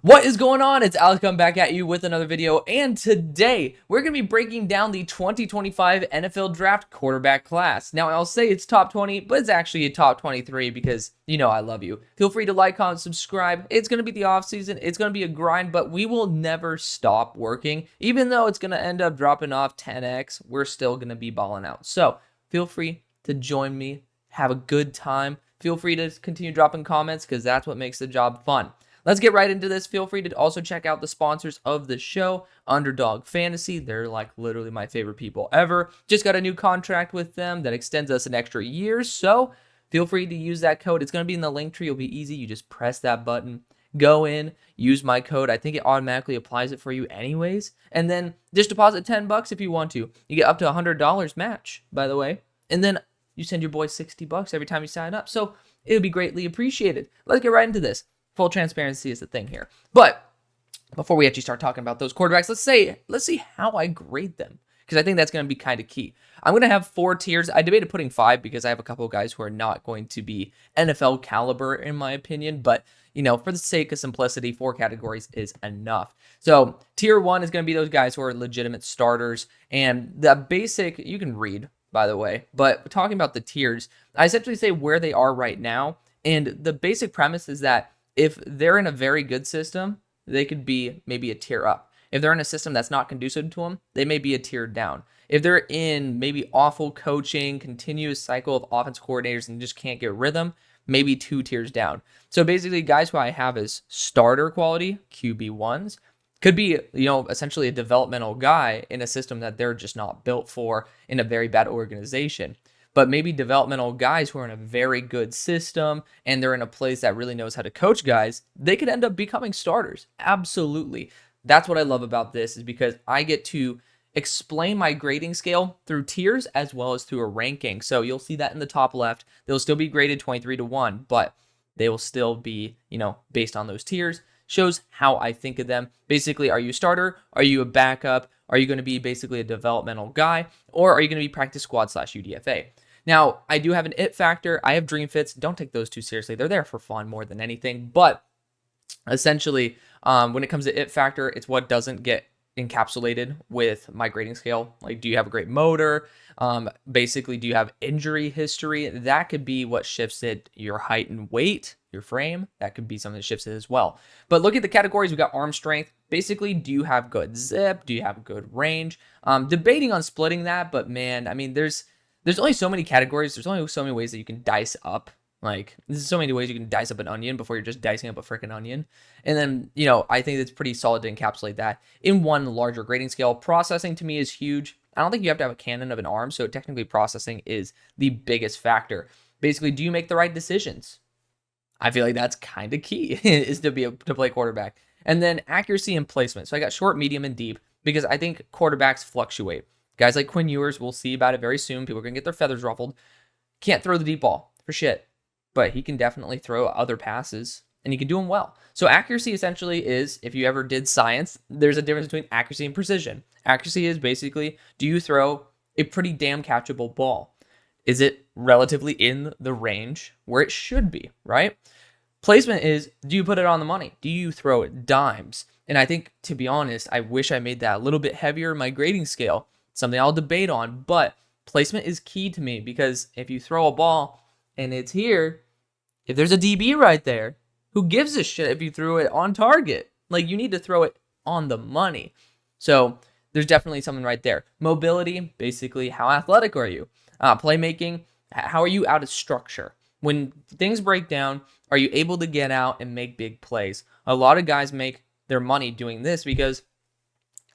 What is going on? It's Alex coming back at you with another video, and today we're going to be breaking down the 2025 NFL Draft quarterback class. Now, I'll say it's top 20, but it's actually a top 23 because, you know, I love you. Feel free to like, comment, subscribe. It's going to be the offseason. It's going to be a grind, but we will never stop working. Even though it's going to end up dropping off 10x, we're still going to be balling out. So, feel free to join me. Have a good time. Feel free to continue dropping comments because that's what makes the job fun. Let's get right into this. Feel free to also check out the sponsors of the show, UnderDog Fantasy. They're like literally my favorite people ever. Just got a new contract with them that extends us an extra year, so feel free to use that code. It's going to be in the link tree. It'll be easy. You just press that button, go in, use my code. I think it automatically applies it for you anyways, and then just deposit $10 if you want to. You get up to $100 match, by the way, and then you send your boy $60 every time you sign up, so it would be greatly appreciated. Let's get right into this. Full transparency is the thing here. But before we actually start talking about those quarterbacks, let's see how I grade them, because I think that's going to be kind of key. I'm going to have 4 tiers. I debated putting 5 because I have a couple of guys who are not going to be NFL caliber in my opinion, but you know, for the sake of simplicity, 4 categories is enough. So tier 1 is going to be those guys who are legitimate starters, and the basic, you can read, by the way, but talking about the tiers, I essentially say where they are right now, and the basic premise is that if they're in a very good system, they could be maybe a tier up. If they're in a system that's not conducive to them, they may be a tier down. If they're in maybe awful coaching, continuous cycle of offense coordinators and just can't get rhythm, maybe 2 tiers down. So basically, guys who I have as starter quality, QB1s, could be, you know, essentially a developmental guy in a system that they're just not built for in a very bad organization. But maybe developmental guys who are in a very good system and they're in a place that really knows how to coach guys, they could end up becoming starters. Absolutely. That's what I love about this, is because I get to explain my grading scale through tiers as well as through a ranking. So you'll see that in the top left. They'll still be graded 23-1, but they will still be, you know, based on those tiers. Shows how I think of them. Basically, are you a starter? Are you a backup? Are you going to be basically a developmental guy? Or are you going to be practice squad / UDFA? Now, I do have an it factor. I have dream fits. Don't take those too seriously. They're there for fun more than anything. But essentially, when it comes to it factor, it's what doesn't get encapsulated with my grading scale. Like, do you have a great motor? Basically, do you have injury history? That could be what shifts it. Your height and weight, your frame, that could be something that shifts it as well. But look at the categories. We got arm strength. Basically, do you have good zip? Do you have good range? Debating on splitting that, but man, I mean, there's only so many categories. There's only so many ways that you can dice up. Like, there's so many ways you can dice up an onion before you're just dicing up a freaking onion. And then, you know, I think it's pretty solid to encapsulate that in one larger grading scale. Processing to me is huge. I don't think you have to have a cannon of an arm, so technically processing is the biggest factor. Basically, do you make the right decisions? I feel like that's kind of key, is to play quarterback. And then accuracy and placement. So I got short, medium, and deep because I think quarterbacks fluctuate. Guys like Quinn Yates, we'll see about it very soon. People are going to get their feathers ruffled. Can't throw the deep ball for shit, but he can definitely throw other passes, and he can do them well. So accuracy essentially is, if you ever did science, there's a difference between accuracy and precision. Accuracy is basically, do you throw a pretty damn catchable ball? Is it relatively in the range where it should be, right? Placement is, do you put it on the money? Do you throw it dimes? And I think, to be honest, I wish I made that a little bit heavier in my grading scale. Something I'll debate on, but placement is key to me, because if you throw a ball and it's here, if there's a DB right there, who gives a shit if you threw it on target? Like, you need to throw it on the money. So there's definitely something right there. Mobility, basically, how athletic are you? Playmaking, how are you out of structure? When things break down, are you able to get out and make big plays? A lot of guys make their money doing this because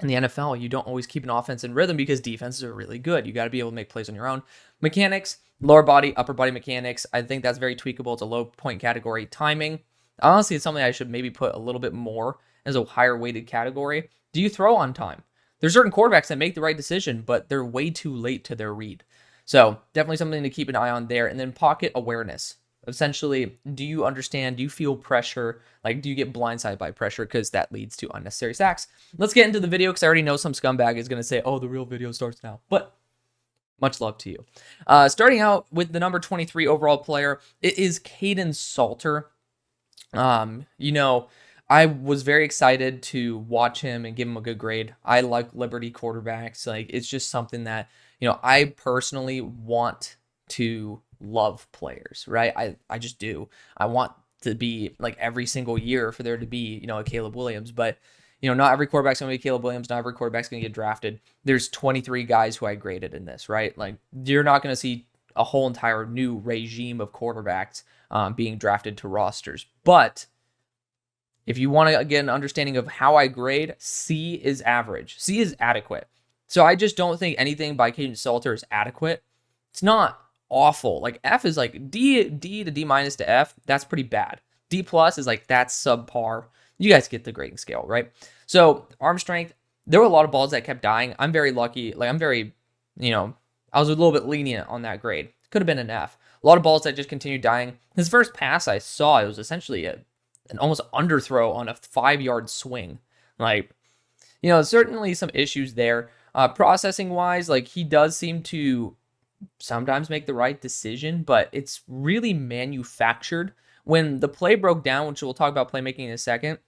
in the NFL, you don't always keep an offense in rhythm because defenses are really good. You got to be able to make plays on your own. Mechanics, lower body, upper body mechanics. I think that's very tweakable. It's a low point category. Timing, honestly, it's something I should maybe put a little bit more as a higher weighted category. Do you throw on time? There's certain quarterbacks that make the right decision, but they're way too late to their read. So definitely something to keep an eye on there. And then pocket awareness. Essentially, do you understand? Do you feel pressure? Like, do you get blindsided by pressure? Because that leads to unnecessary sacks. Let's get into the video, because I already know some scumbag is going to say, oh, the real video starts now. But much love to you. Starting out with the number 23 overall player, it is Kaden Salter. You know, I was very excited to watch him and give him a good grade. I like Liberty quarterbacks. Like, it's just something that, I personally want to love players, right? I just do. I want to be like every single year for there to be, a Caleb Williams, but not every quarterback's going to be Caleb Williams. Not every quarterback's going to get drafted. There's 23 guys who I graded in this, right? Like, you're not going to see a whole entire new regime of quarterbacks being drafted to rosters. But if you want to get an understanding of how I grade, C is average. C is adequate. So I just don't think anything by Kaden Salter is adequate. It's not awful. Like, F is like D to D minus to F. That's pretty bad. D plus is like, that's subpar. You guys get the grading scale, right? So arm strength, there were a lot of balls that kept dying. I'm very lucky. Like, I'm very, I was a little bit lenient on that grade. Could have been an F. A lot of balls that just continued dying. His first pass I saw, it was essentially an almost underthrow on a 5-yard swing. Like, certainly some issues there. Processing wise, like, he does seem to sometimes make the right decision, but it's really manufactured. When the play broke down, which we'll talk about playmaking in a second,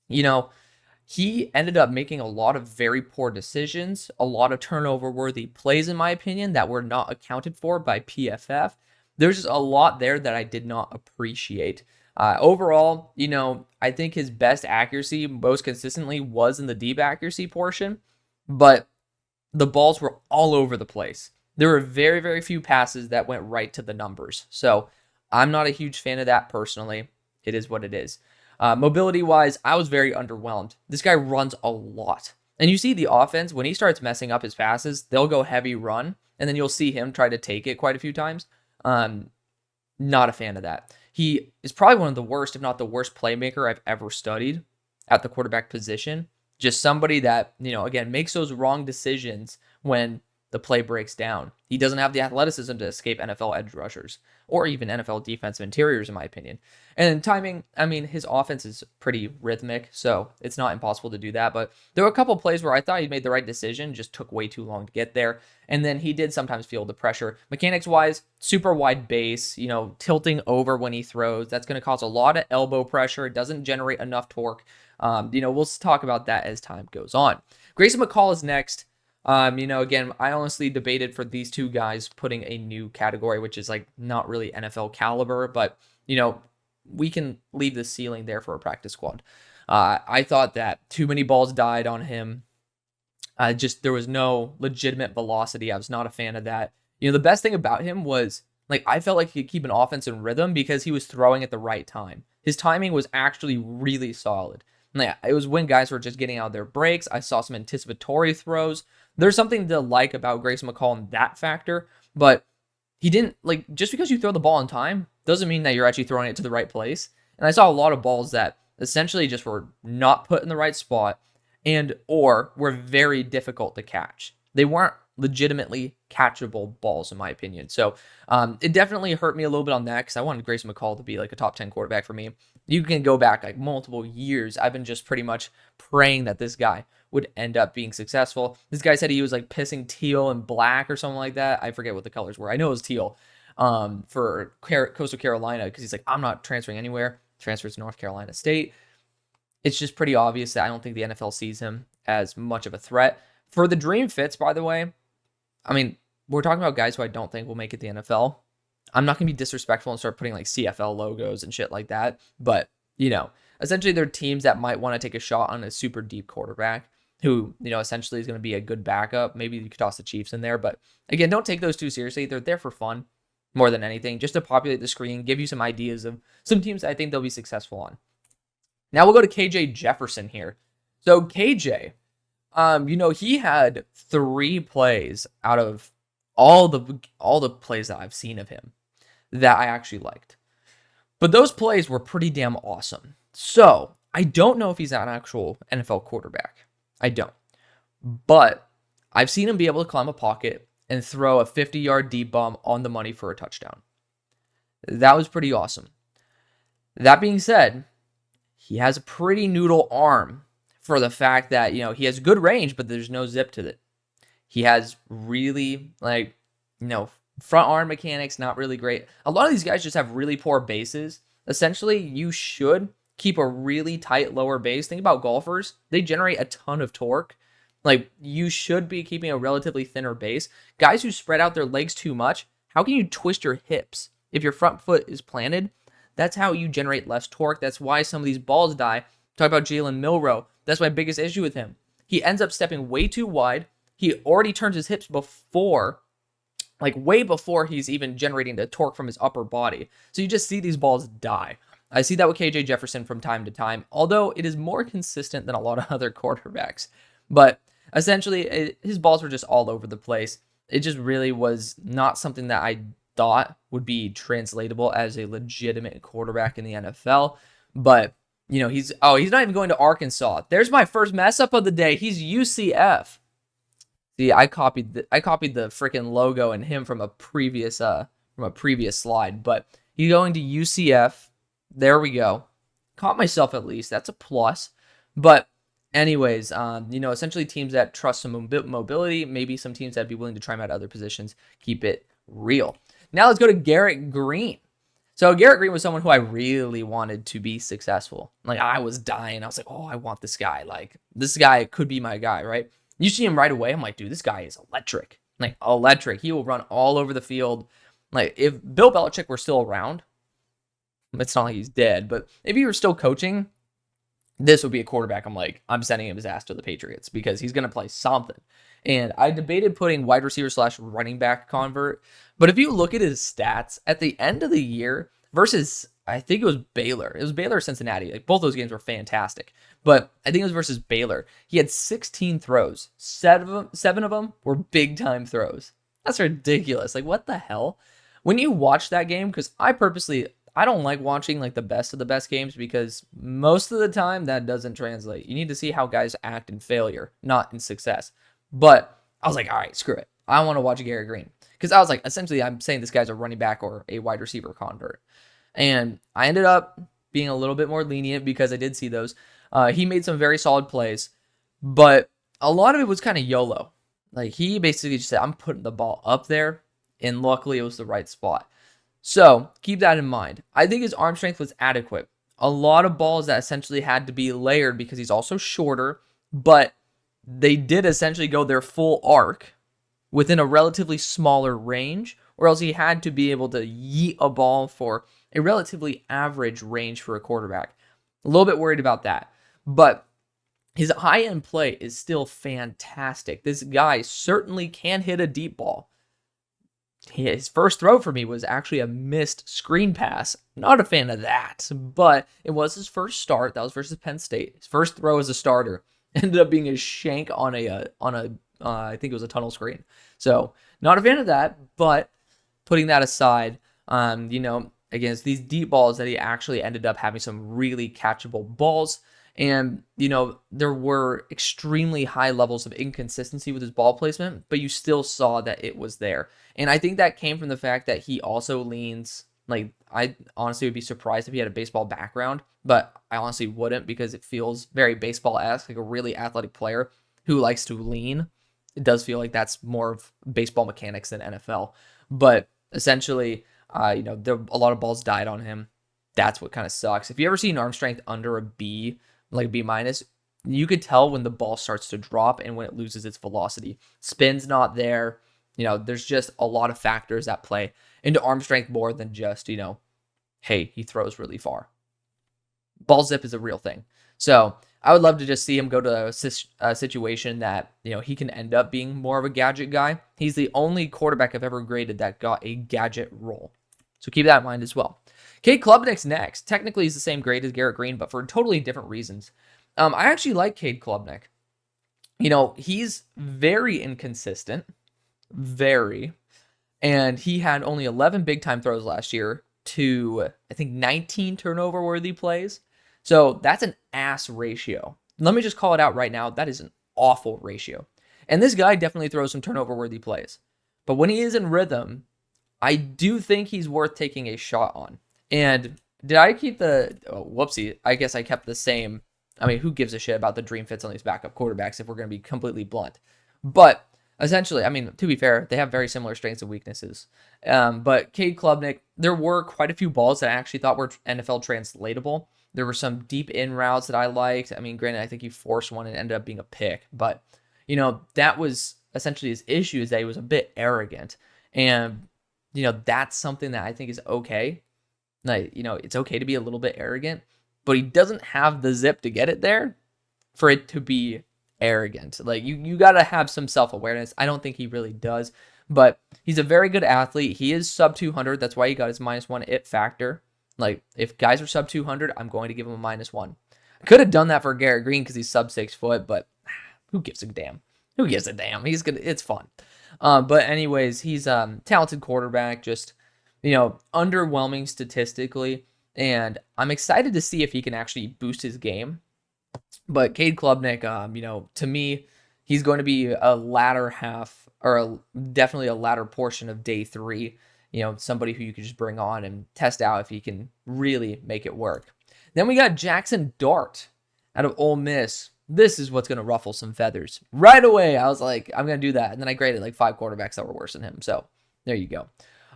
he ended up making a lot of very poor decisions, a lot of turnover-worthy plays, in my opinion, that were not accounted for by PFF. There's just a lot there that I did not appreciate. Overall, I think his best accuracy most consistently was in the deep accuracy portion, but the balls were all over the place. There were very, very few passes that went right to the numbers. So I'm not a huge fan of that personally. It is what it is. Mobility-wise, I was very underwhelmed. This guy runs a lot. And you see the offense, when he starts messing up his passes, they'll go heavy run, and then you'll see him try to take it quite a few times. Not a fan of that. He is probably one of the worst, if not the worst playmaker I've ever studied at the quarterback position. Just somebody that, again, makes those wrong decisions when the play breaks down. He doesn't have the athleticism to escape NFL edge rushers or even NFL defensive interiors, in my opinion. And timing, his offense is pretty rhythmic, so it's not impossible to do that. But there were a couple plays where I thought he made the right decision, just took way too long to get there. And then he did sometimes feel the pressure. Mechanics-wise, super wide base, tilting over when he throws. That's going to cause a lot of elbow pressure. It doesn't generate enough torque. We'll talk about that as time goes on. Grayson McCall is next. Again, I honestly debated for these two guys putting a new category, which is like not really NFL caliber, but, we can leave the ceiling there for a practice squad. I thought that too many balls died on him. There was no legitimate velocity. I was not a fan of that. The best thing about him was, like, I felt like he could keep an offense in rhythm because he was throwing at the right time. His timing was actually really solid. It was when guys were just getting out of their breaks. I saw some anticipatory throws. There's something to like about Grayson McCall in that factor, but he didn't, just because you throw the ball in time doesn't mean that you're actually throwing it to the right place. And I saw a lot of balls that essentially just were not put in the right spot or were very difficult to catch. They weren't legitimately catchable balls, in my opinion. So it definitely hurt me a little bit on that because I wanted Grayson McCall to be like a top 10 quarterback for me. You can go back like multiple years. I've been just pretty much praying that this guy would end up being successful. This guy said he was like pissing teal and black or something like that. I forget what the colors were. I know it was teal for Coastal Carolina because he's like, I'm not transferring anywhere. Transfers to North Carolina State. It's just pretty obvious that I don't think the NFL sees him as much of a threat. For the dream fits, by the way, we're talking about guys who I don't think will make it to the NFL. I'm not going to be disrespectful and start putting like CFL logos and shit like that. But, essentially they're teams that might want to take a shot on a super deep quarterback who, essentially is going to be a good backup. Maybe you could toss the Chiefs in there. But again, don't take those too seriously. They're there for fun more than anything, just to populate the screen, give you some ideas of some teams I think they'll be successful on. Now we'll go to KJ Jefferson here. So KJ, he had 3 plays out of all the plays that I've seen of him that I actually liked. But those plays were pretty damn awesome. So I don't know if he's an actual NFL quarterback. I don't. But I've seen him be able to climb a pocket and throw a 50-yard deep bomb on the money for a touchdown. That was pretty awesome. That being said, he has a pretty noodle arm for the fact that, he has good range, but there's no zip to it. He has really, front arm mechanics, not really great. A lot of these guys just have really poor bases. Essentially, you should keep a really tight lower base. Think about golfers. They generate a ton of torque. Like, you should be keeping a relatively thinner base. Guys who spread out their legs too much, how can you twist your hips? If your front foot is planted, that's how you generate less torque. That's why some of these balls die. Talk about Jalen Milroe. That's my biggest issue with him. He ends up stepping way too wide. He already turns his hips before, like way before he's even generating the torque from his upper body. So you just see these balls die. I see that with KJ Jefferson from time to time, although it is more consistent than a lot of other quarterbacks. But essentially, his balls were just all over the place. It just really was not something that I thought would be translatable as a legitimate quarterback in the NFL. But, you know, he's not even going to Arkansas. There's my first mess up of the day. He's UCF. See, I copied the freaking logo and him from a previous slide, but he's going to UCF. There we go. Caught myself at least. That's a plus. But anyways, you know, essentially teams that trust some mobility, maybe some teams that'd be willing to try him at other positions, keep it real. Now let's go to Garrett Green. So Garrett Green was someone who I really wanted to be successful. Like, I was dying. I was like, oh, I want this guy. Like, this guy could be my guy, right? You see him right away. I'm like, dude, this guy is electric. Like, electric. He will run all over the field. Like, if Bill Belichick were still around, it's not like he's dead, but if he were still coaching, this would be a quarterback. I'm like, I'm sending him his ass to the Patriots because he's going to play something. And I debated putting wide receiver / running back convert. But if you look at his stats at the end of the year versus, I think it was Baylor. It was Baylor or Cincinnati. Like, both those games were fantastic. But I think it was versus Baylor. He had 16 throws. Seven of them were big-time throws. That's ridiculous. Like, what the hell? When you watch that game, because I don't like watching like the best of the best games because most of the time that doesn't translate. You need to see how guys act in failure, not in success. But I was like, all right, screw it. I want to watch Garrett Green. Because I was like, essentially, I'm saying this guy's a running back or a wide receiver convert. And I ended up being a little bit more lenient because I did see those. He made some very solid plays, but a lot of it was kind of YOLO. Like, he basically just said, I'm putting the ball up there, and luckily it was the right spot. So keep that in mind. I think his arm strength was adequate. A lot of balls that essentially had to be layered because he's also shorter, but they did essentially go their full arc within a relatively smaller range, or else he had to be able to yeet a ball for a relatively average range for a quarterback. A little bit worried about that. But his high-end play is still fantastic. This guy certainly can hit a deep ball. His first throw for me was actually a missed screen pass. Not a fan of that, but it was his first start. That was versus Penn State. His first throw as a starter ended up being a shank on a I think it was a tunnel screen. So not a fan of that, but putting that aside, you know, against these deep balls that he actually ended up having some really catchable balls. And, you know, there were extremely high levels of inconsistency with his ball placement, but you still saw that it was there. And I think that came from the fact that he also leans, like, I honestly would be surprised if he had a baseball background, but I honestly wouldn't because it feels very baseball-esque, like a really athletic player who likes to lean. It does feel like that's more of baseball mechanics than NFL. But essentially, you know, a lot of balls died on him. That's what kind of sucks. If you ever see an arm strength under a B, like B minus, you could tell when the ball starts to drop and when it loses its velocity. Spin's not there. You know, there's just a lot of factors that play into arm strength more than just, you know, hey, he throws really far. Ball zip is a real thing. So I would love to just see him go to a situation that, you know, he can end up being more of a gadget guy. He's the only quarterback I've ever graded that got a gadget role. So keep that in mind as well. Kadekumnick's next. Technically, he's the same grade as Garrett Green, but for totally different reasons. I actually like Kadekumnick. You know, he's very inconsistent. Very. And he had only 11 big-time throws last year to, I think, 19 turnover-worthy plays. So that's an ass ratio. Let me just call it out right now. That is an awful ratio. And this guy definitely throws some turnover-worthy plays. But when he is in rhythm, I do think he's worth taking a shot on. And did I keep whoopsie, I guess I kept the same. I mean, who gives a shit about the dream fits on these backup quarterbacks if we're going to be completely blunt? But Essentially, I mean, to be fair, they have very similar strengths and weaknesses. But Kadekumnick, there were quite a few balls that I actually thought were NFL translatable. There were some deep in routes that I liked. I mean, granted, I think he forced one and ended up being a pick. But, that was essentially his issue, is that he was a bit arrogant. And, that's something that I think is okay. Like, it's okay to be a little bit arrogant. But he doesn't have the zip to get it there for it to be arrogant. Like, you got to have some self-awareness. I don't think he really does. But he's a very good athlete. He is sub 200. That's why he got his -1 it factor. Like, if guys are sub 200, I'm going to give him a -1. I could have done that for Garrett Green because he's sub 6 foot, but who gives a damn? Who gives a damn? It's fun. But anyways, he's a talented quarterback, just, underwhelming statistically. And I'm excited to see if he can actually boost his game. But Kadekumnick, to me, he's going to be a latter half, or definitely a latter portion of day 3. Somebody who you could just bring on and test out if he can really make it work. Then we got Jackson Dart out of Ole Miss. This is what's going to ruffle some feathers. Right away, I was like, I'm going to do that. And then I graded like 5 quarterbacks that were worse than him. So there you go.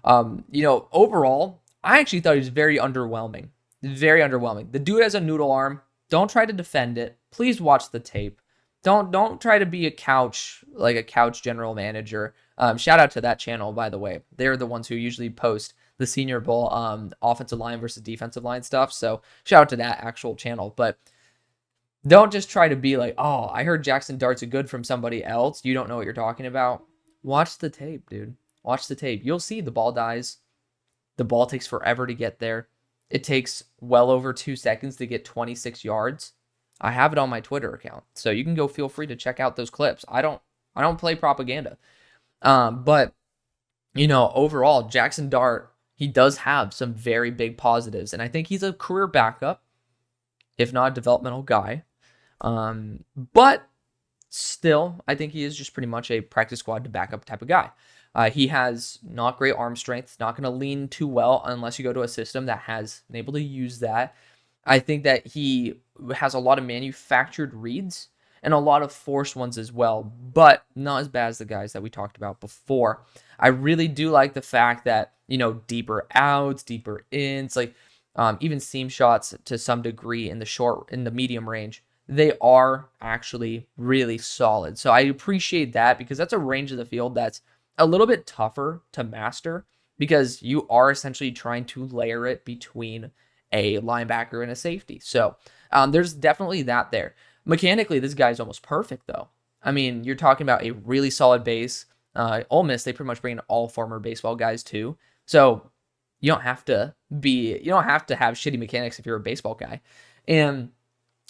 Overall, I actually thought he was very underwhelming. Very underwhelming. The dude has a noodle arm. Don't try to defend it. Please watch the tape. Don't try to be a couch general manager. Shout out to that channel, by the way. They're the ones who usually post the Senior Bowl offensive line versus defensive line stuff. So shout out to that actual channel. But don't just try to be like, oh, I heard Jackson Dart's good from somebody else. You don't know what you're talking about. Watch the tape, dude. Watch the tape. You'll see the ball dies. The ball takes forever to get there. It takes well over 2 seconds to get 26 yards. I have it on my Twitter account, so you can go feel free to check out those clips. I don't play propaganda. But overall, Jackson Dart, he does have some very big positives, and I think he's a career backup, if not a developmental guy. But still, I think he is just pretty much a practice squad to backup type of guy. He has not great arm strength, not going to lean too well unless you go to a system that has been able to use that. I think that he has a lot of manufactured reads and a lot of forced ones as well, but not as bad as the guys that we talked about before. I really do like the fact that, deeper outs, deeper ins, like even seam shots to some degree in the medium range, they are actually really solid. So I appreciate that because that's a range of the field that's a little bit tougher to master because you are essentially trying to layer it between a linebacker and a safety. So there's definitely that there. Mechanically, this guy's almost perfect, though. I mean, you're talking about a really solid base. Ole Miss, they pretty much bring in all former baseball guys, too. So you don't have to have shitty mechanics if you're a baseball guy. And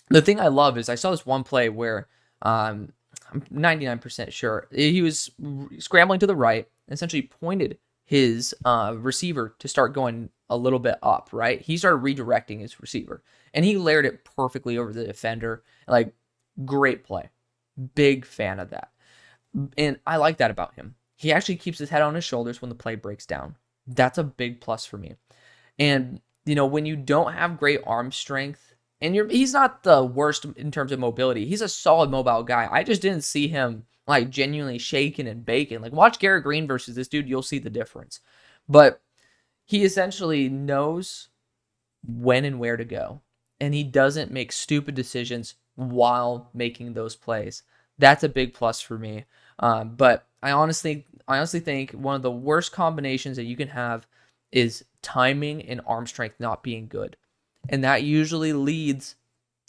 the thing I love is I saw this one play where I'm 99% sure he was scrambling to the right, essentially pointed his receiver to start going a little bit up, right? He started redirecting his receiver, and he layered it perfectly over the defender. Like, great play. Big fan of that. And I like that about him. He actually keeps his head on his shoulders when the play breaks down. That's a big plus for me. And, when you don't have great arm strength, and he's not the worst in terms of mobility. He's a solid mobile guy. I just didn't see him like genuinely shaking and baking. Like, watch Garrett Green versus this dude. You'll see the difference. But he essentially knows when and where to go. And he doesn't make stupid decisions while making those plays. That's a big plus for me. But I honestly think one of the worst combinations that you can have is timing and arm strength not being good. And that usually leads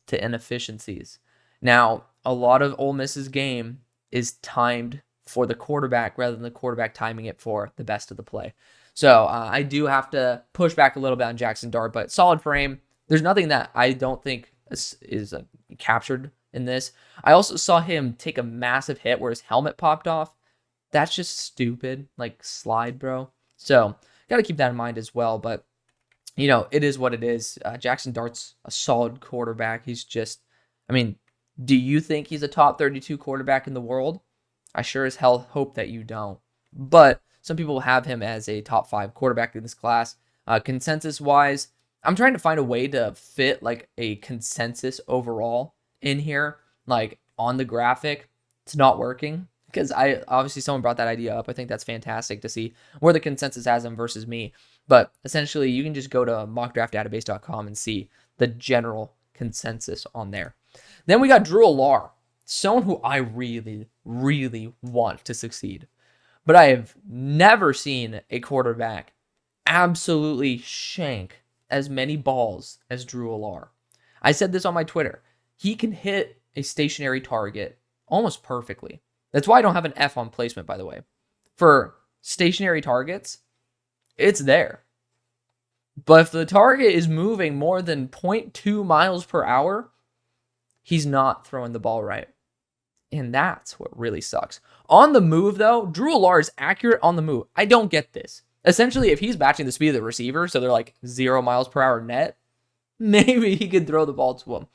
to inefficiencies. Now, a lot of Ole Miss's game is timed for the quarterback rather than the quarterback timing it for the best of the play. So I do have to push back a little bit on Jackson Dart, but solid frame. There's nothing that I don't think is captured in this. I also saw him take a massive hit where his helmet popped off. That's just stupid. Like, slide, bro. So got to keep that in mind as well. But it is what it is. Jackson Dart's a solid quarterback. He's just, do you think he's a top 32 quarterback in the world? I sure as hell hope that you don't. But some people have him as a top 5 quarterback in this class. Consensus-wise, I'm trying to find a way to fit like a consensus overall in here, like on the graphic. It's not working. because I obviously someone brought that idea up. I think that's fantastic to see where the consensus has him versus me. But essentially, you can just go to mockdraftdatabase.com and see the general consensus on there. Then we got Drew Allar, someone who I really, really want to succeed. But I have never seen a quarterback absolutely shank as many balls as Drew Allar. I said this on my Twitter. He can hit a stationary target almost perfectly. That's why I don't have an F on placement, by the way. For stationary targets, it's there. But if the target is moving more than 0.2 miles per hour, he's not throwing the ball right. And that's what really sucks. On the move, though, Drew Allar is accurate on the move. I don't get this. Essentially, if he's matching the speed of the receiver, so they're like 0 miles per hour net, maybe he could throw the ball to him.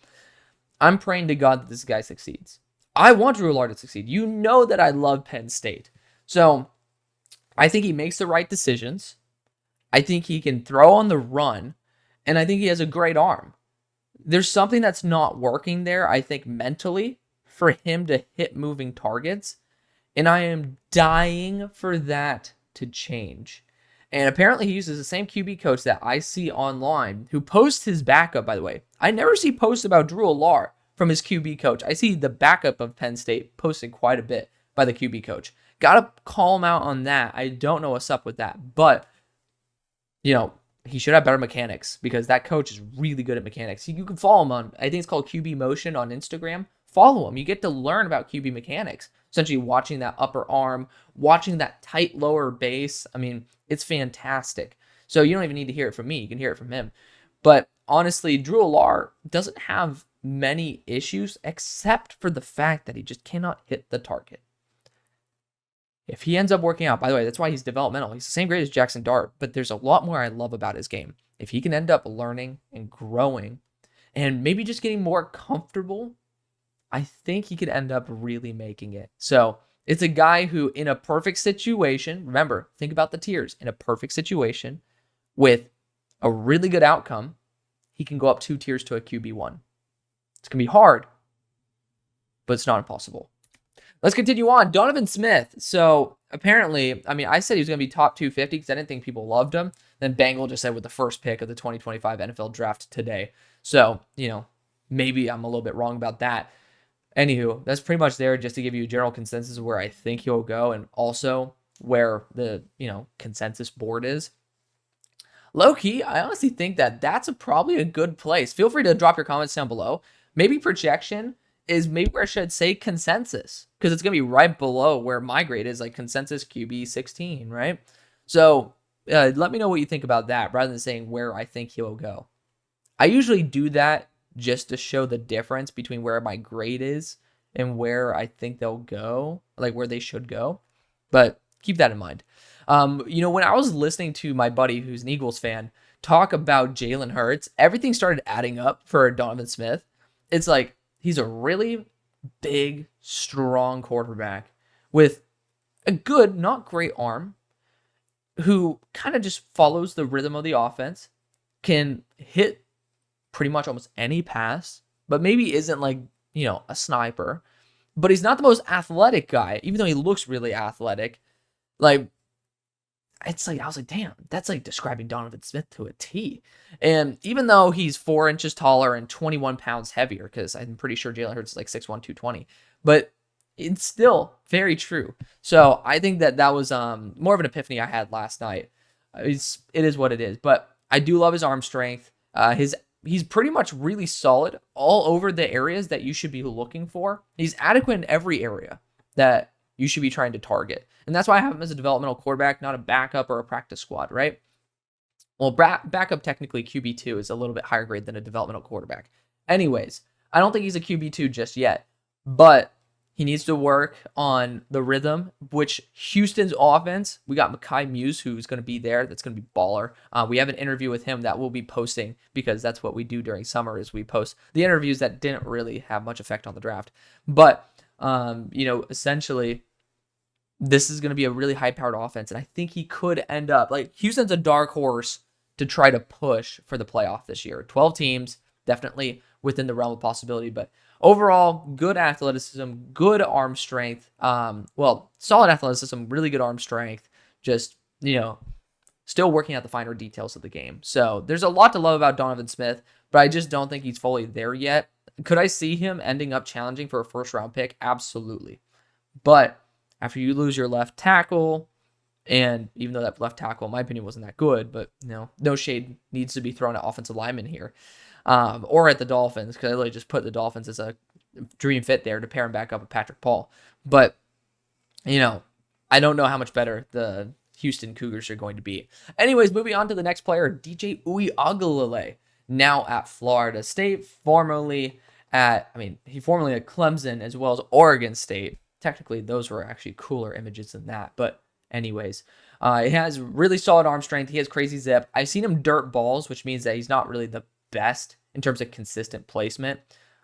I'm praying to God that this guy succeeds. I want Drew Allar to succeed. You know that I love Penn State. So I think he makes the right decisions. I think he can throw on the run. And I think he has a great arm. There's something that's not working there, I think, mentally, for him to hit moving targets. And I am dying for that to change. And apparently he uses the same QB coach that I see online, who posts his backup, by the way. I never see posts about Drew Allar from his QB coach. I see the backup of Penn State posted quite a bit by the QB coach. Gotta call him out on that. I don't know what's up with that. But, you know, he should have better mechanics because that coach is really good at mechanics. You can follow him on, I think it's called QB Motion on Instagram. Follow him. You get to learn about QB mechanics. Essentially watching that upper arm, watching that tight lower base. I mean, it's fantastic. So you don't even need to hear it from me. You can hear it from him. But honestly, Drew Allar doesn't have many issues except for the fact that he just cannot hit the target. If he ends up working out, by the way, that's why he's developmental. He's the same grade as Jackson Dart, but there's a lot more I love about his game. If he can end up learning and growing and maybe just getting more comfortable, I think he could end up really making it. So it's a guy who, in a perfect situation, remember, think about the tiers. In a perfect situation with a really good outcome, he can go up 2 tiers to a QB1. It's going to be hard, but it's not impossible. Let's continue on. Donovan Smith. So apparently, I mean, I said he was going to be top 250 because I didn't think people loved him. Then Bengal just said with the first pick of the 2025 NFL draft today. So, you know, maybe I'm a little bit wrong about that. Anywho, that's pretty much there just to give you a general consensus of where I think he'll go and also where the, you know, consensus board is. Low-key, I honestly think that that's probably a good place. Feel free to drop your comments down below. Maybe projection is maybe where I should say consensus because it's going to be right below where my grade is, like consensus QB 16, right? So let me know what you think about that rather than saying where I think he'll go. I usually do that just to show the difference between where my grade is and where I think they'll go, like where they should go. But keep that in mind. You know, when I was listening to my buddy who's an Eagles fan talk about Jalen Hurts, everything started adding up for Donovan Smith. It's like he's a really big, strong quarterback with a good, not great arm who kind of just follows the rhythm of the offense, can hit pretty much almost any pass, but maybe isn't like, you know, a sniper. But he's not the most athletic guy, even though he looks really athletic. Like, it's like, I was like, damn, that's like describing Donovan Smith to a T. And even though he's 4 inches taller and 21 pounds heavier, because I'm pretty sure Jalen Hurts is like 6'1", 220, but it's still very true. So I think that that was more of an epiphany I had last night. It is what it is. But I do love his arm strength. He's pretty much really solid all over the areas that you should be looking for. He's adequate in every area that you should be trying to target. And that's why I have him as a developmental quarterback, not a backup or a practice squad, right? Well, backup technically QB2 is a little bit higher grade than a developmental quarterback. Anyways, I don't think he's a QB2 just yet, but he needs to work on the rhythm, which Houston's offense, we got Mekhi Muse, who's going to be there. That's going to be baller. We have an interview with him that we'll be posting because that's what we do during summer is we post the interviews that didn't really have much effect on the draft. But, you know, essentially, this is going to be a really high-powered offense, and I think he could end up, like, Houston's a dark horse to try to push for the playoff this year. 12 teams, definitely within the realm of possibility, but overall, good athleticism, good arm strength. Well, solid athleticism, really good arm strength. Just, still working out the finer details of the game. So there's a lot to love about Donovan Smith, but I just don't think he's fully there yet. Could I see him ending up challenging for a first-round pick? Absolutely. But after you lose your left tackle, and even though that left tackle, in my opinion, wasn't that good, but no shade needs to be thrown at offensive linemen here, or at the Dolphins, because I really just put the Dolphins as a dream fit there to pair him back up with Patrick Paul. But I don't know how much better the Houston Cougars are going to be. Anyways, moving on to the next player, DJ Uiagalelei, now at Florida State, formerly at Clemson as well as Oregon State. Technically, those were actually cooler images than that. But anyways, he has really solid arm strength. He has crazy zip. I've seen him dirt balls, which means that he's not really the best in terms of consistent placement.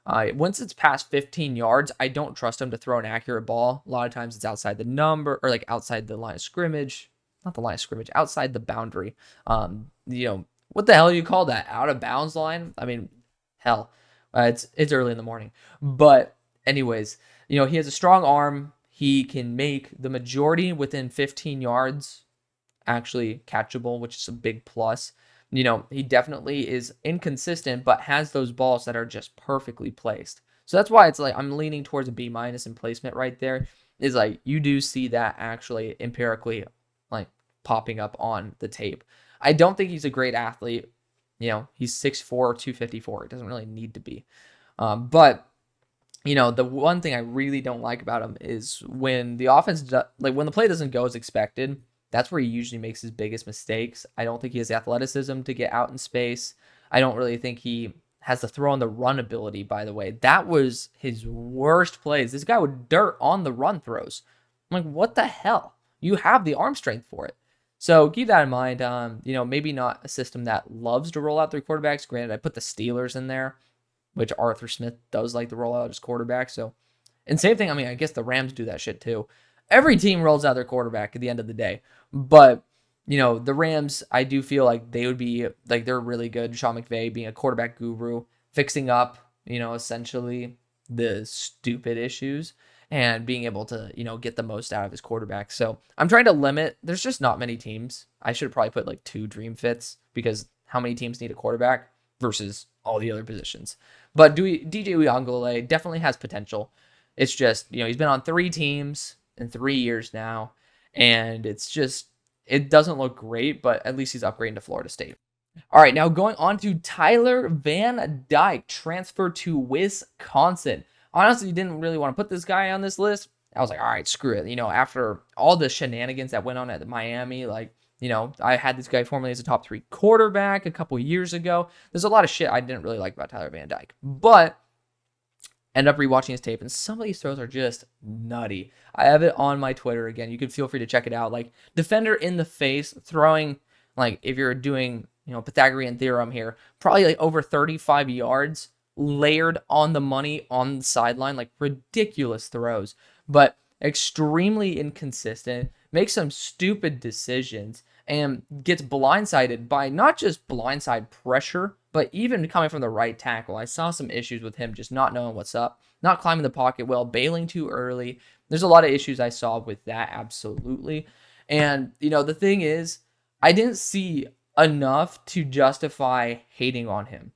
Once it's past 15 yards, I don't trust him to throw an accurate ball. A lot of times it's outside the number, or like outside the line of scrimmage. Not the line of scrimmage, outside the boundary. What the hell do you call that? Out of bounds line? I mean, hell. It's early in the morning. But anyways, he has a strong arm. He can make the majority within 15 yards actually catchable, which is a big plus. He definitely is inconsistent, but has those balls that are just perfectly placed. So that's why it's like I'm leaning towards a B- in placement right there. Is like you do see that actually empirically like popping up on the tape. I don't think he's a great athlete. He's 6'4", 254. It doesn't really need to be. But the one thing I really don't like about him is when the offense, when the play doesn't go as expected, that's where he usually makes his biggest mistakes. I don't think he has the athleticism to get out in space. I don't really think he has the throw on the run ability, by the way. That was his worst plays. This guy would dirt on the run throws. I'm like, what the hell? You have the arm strength for it. So keep that in mind. Maybe not a system that loves to roll out their quarterbacks. Granted, I put the Steelers in there, which Arthur Smith does like to roll out his quarterback. So, and same thing, I guess the Rams do that shit too. Every team rolls out their quarterback at the end of the day. But, the Rams, I do feel like they would be, like, they're really good. Sean McVay being a quarterback guru, fixing up, essentially the stupid issues and being able to, get the most out of his quarterback. So I'm trying to limit. There's just not many teams. I should probably put like 2 dream fits because how many teams need a quarterback versus all the other positions. But DJ Uiagalelei definitely has potential. It's just, he's been on 3 teams in 3 years now, and it doesn't look great, but at least he's upgrading to Florida State. All right, now going on to Tyler Van Dyke, transferred to Wisconsin. Honestly, didn't really want to put this guy on this list. I was like, all right, screw it. After all the shenanigans that went on at Miami, I had this guy formerly as a top 3 quarterback a couple years ago. There's a lot of shit I didn't really like about Tyler Van Dyke, but end up rewatching his tape, and some of these throws are just nutty. I have it on my Twitter again. You can feel free to check it out. Like defender in the face, throwing if you're doing Pythagorean theorem here, probably like over 35 yards, layered on the money on the sideline, like ridiculous throws, but extremely inconsistent. Makes some stupid decisions and gets blindsided by not just blindside pressure, but even coming from the right tackle. I saw some issues with him just not knowing what's up, not climbing the pocket well, bailing too early. There's a lot of issues I saw with that, absolutely. And, the thing is, I didn't see enough to justify hating on him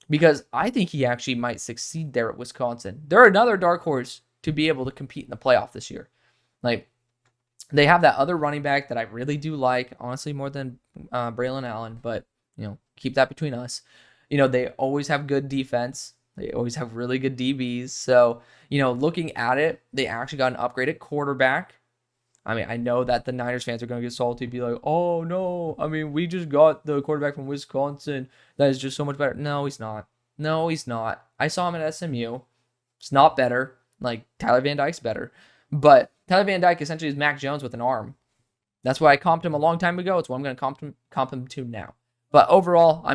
because I think he actually might succeed there at Wisconsin. They're another dark horse to be able to compete in the playoff this year. They have that other running back that I really do like, honestly, more than Braylon Allen, but, keep that between us. They always have good defense. They always have really good DBs. So, looking at it, they actually got an upgraded quarterback. I know that the Niners fans are going to get salty, be like, oh, no, we just got the quarterback from Wisconsin that is just so much better. No, he's not. No, he's not. I saw him at SMU. It's not better. Tyler Van Dyke's better. But Tyler Van Dyke essentially is Mac Jones with an arm. That's why I comped him a long time ago. It's what I'm going to comp him to now. But overall,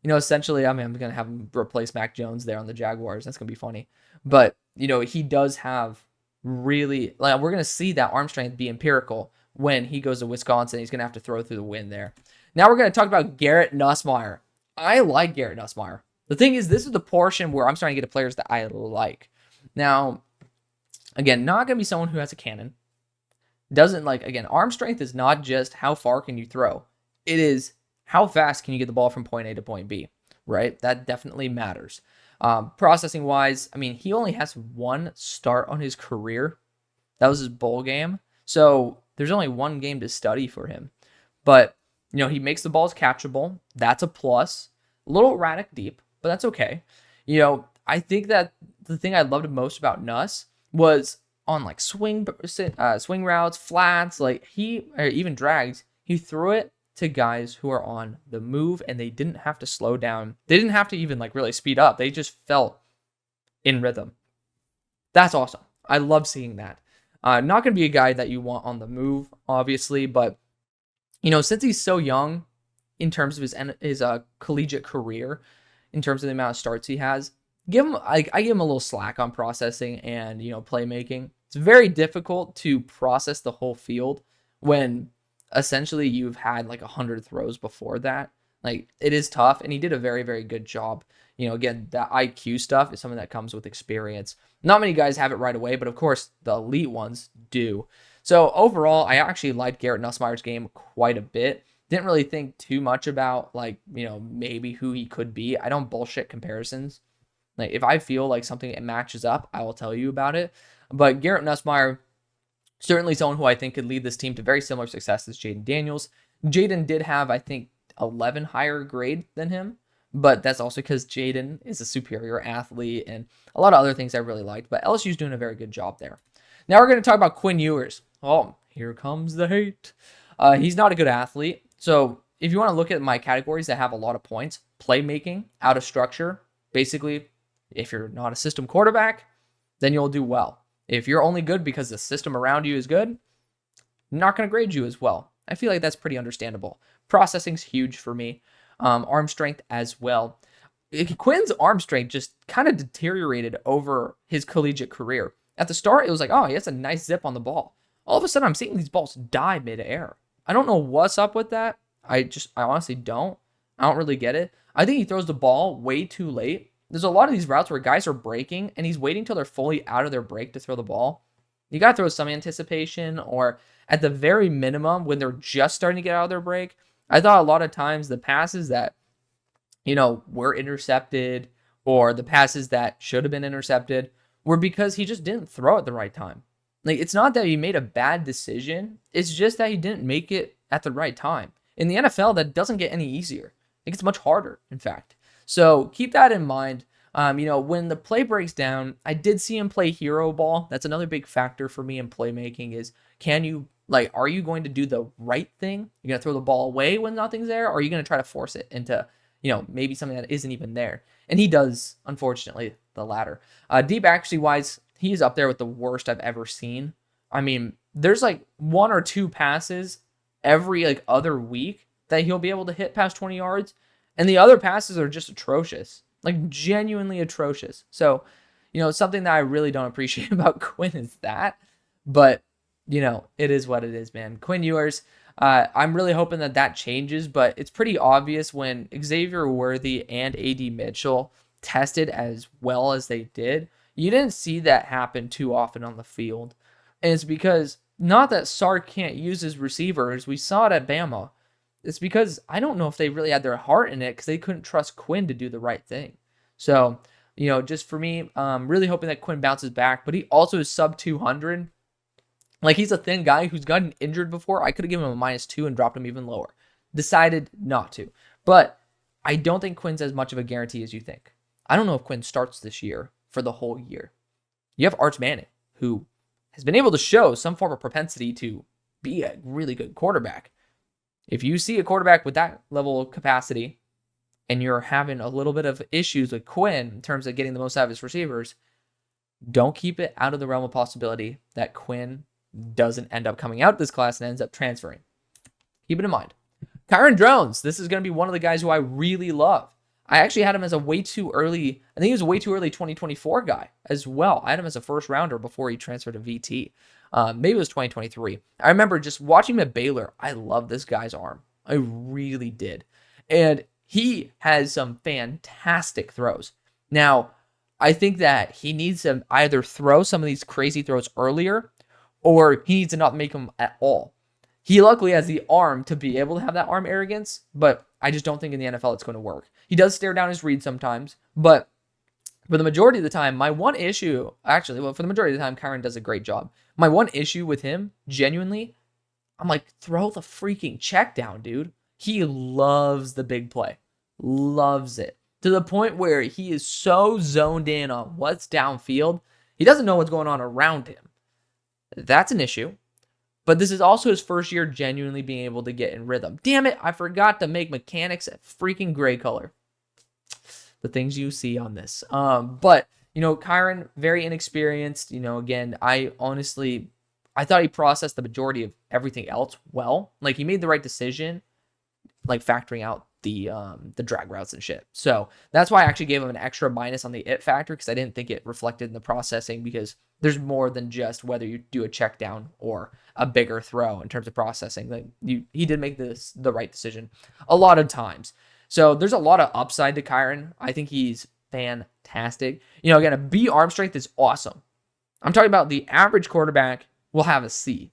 essentially, I'm going to have him replace Mac Jones there on the Jaguars. That's going to be funny. But, he does have really, we're going to see that arm strength be empirical when he goes to Wisconsin. He's going to have to throw through the wind there. Now we're going to talk about Garrett Nussmeier. I like Garrett Nussmeier. The thing is, this is the portion where I'm starting to get to players that I like. Now, again, not going to be someone who has a cannon. Doesn't like, again, arm strength is not just how far can you throw. It is how fast can you get the ball from point A to point B, right? That definitely matters. Processing wise, I mean, he only has one start on his career. That was his bowl game. So there's only one game to study for him. But, you know, he makes the balls catchable. That's a plus. A little erratic deep, but that's okay. You know, I think that the thing I loved most about Nuss was on like swing routes, flats, like or even drags, he threw it to guys who are on the move and they didn't have to slow down. They didn't have to even like really speed up. They just felt in rhythm. That's awesome. I love seeing that. Not going to be a guy that you want on the move, obviously, but you know, since he's so young in terms of his collegiate career, in terms of the amount of starts he has, I give him a little slack on processing and, you know, playmaking. It's very difficult to process the whole field when essentially you've had like 100 throws before that. Like, it is tough, and he did a very, very good job. You know, again, that IQ stuff is something that comes with experience. Not many guys have it right away, but of course the elite ones do. So overall, I actually liked Garrett Nussmeier's game quite a bit. Didn't really think too much about, like, you know, maybe who he could be. I don't bullshit comparisons. Like, if I feel like something matches up, I will tell you about it. But Garrett Nussmeier, certainly someone who I think could lead this team to very similar success as Jaylen Daniels. Jayden did have, I think, 11 higher grade than him, but that's also because Jayden is a superior athlete and a lot of other things I really liked. But LSU's doing a very good job there. Now we're going to talk about Quinn Ewers. Oh, here comes the hate. He's not a good athlete. So if you want to look at my categories that have a lot of points, playmaking, out of structure, basically, if you're not a system quarterback, then you'll do well. If you're only good because the system around you is good, I'm not going to grade you as well. I feel like that's pretty understandable. Processing's huge for me. Arm strength as well. Quinn's arm strength just kind of deteriorated over his collegiate career. At the start, it was like, oh, he has a nice zip on the ball. All of a sudden, I'm seeing these balls die mid-air. I don't know what's up with that. I honestly don't. I don't really get it. I think he throws the ball way too late. There's a lot of these routes where guys are breaking, and he's waiting till they're fully out of their break to throw the ball. You got to throw some anticipation, or at the very minimum, when they're just starting to get out of their break. I thought a lot of times the passes that, you know, were intercepted, or the passes that should have been intercepted, were because he just didn't throw at the right time. Like, it's not that he made a bad decision. It's just that he didn't make it at the right time. In the NFL, that doesn't get any easier. It gets much harder, in fact. So keep that in mind. You know, when the play breaks down, I did see him play hero ball. That's another big factor for me in playmaking is, are you going to do the right thing? You're going to throw the ball away when nothing's there? Or are you going to try to force it into, you know, maybe something that isn't even there? And he does, unfortunately, the latter. Deep accuracy wise, he's up there with the worst I've ever seen. I mean, there's like one or two passes every like other week that he'll be able to hit past 20 yards. And the other passes are just atrocious, like genuinely atrocious. So, you know, something that I really don't appreciate about Quinn is that. But, you know, it is what it is, man. Quinn Ewers, I'm really hoping that changes, but it's pretty obvious when Xavier Worthy and A.D. Mitchell tested as well as they did, you didn't see that happen too often on the field. And it's because, not that Sark can't use his receivers, we saw it at Bama. It's because I don't know if they really had their heart in it because they couldn't trust Quinn to do the right thing. So, you know, just for me, really hoping that Quinn bounces back, but he also is sub 200. Like, he's a thin guy who's gotten injured before. I could have given him a -2 and dropped him even lower. Decided not to. But I don't think Quinn's as much of a guarantee as you think. I don't know if Quinn starts this year for the whole year. You have Arch Manning, who has been able to show some form of propensity to be a really good quarterback. If you see a quarterback with that level of capacity and you're having a little bit of issues with Quinn in terms of getting the most out of his receivers, don't keep it out of the realm of possibility that Quinn doesn't end up coming out of this class and ends up transferring. Keep it in mind. Kyron Drones, this is going to be one of the guys who I really love. I actually had him as a way too early, I think he was a way too early 2024 guy as well. I had him as a first rounder before he transferred to VT. Maybe it was 2023. I remember just watching him at Baylor. I love this guy's arm. I really did. And he has some fantastic throws. Now, I think that he needs to either throw some of these crazy throws earlier, or he needs to not make them at all. He luckily has the arm to be able to have that arm arrogance, but I just don't think in the NFL it's going to work. He does stare down his read sometimes, but for the majority of the time, for the majority of the time, Kyren does a great job. My one issue with him, genuinely, I'm like, throw the freaking check down, dude. He loves the big play. Loves it. To the point where he is so zoned in on what's downfield, he doesn't know what's going on around him. That's an issue. But this is also his first year genuinely being able to get in rhythm. Damn it, I forgot to make mechanics a freaking gray color. The things you see on this. But, Kyren, very inexperienced. Again, I thought he processed the majority of everything else well. Like, he made the right decision, like factoring out the drag routes and shit. So that's why I actually gave him an extra minus on the it factor, because I didn't think it reflected in the processing, because there's more than just whether you do a check down or a bigger throw in terms of processing. Like, he did make the right decision a lot of times. So there's a lot of upside to Kyren. I think he's fantastic. Again, a B arm strength is awesome. I'm talking about the average quarterback will have a C.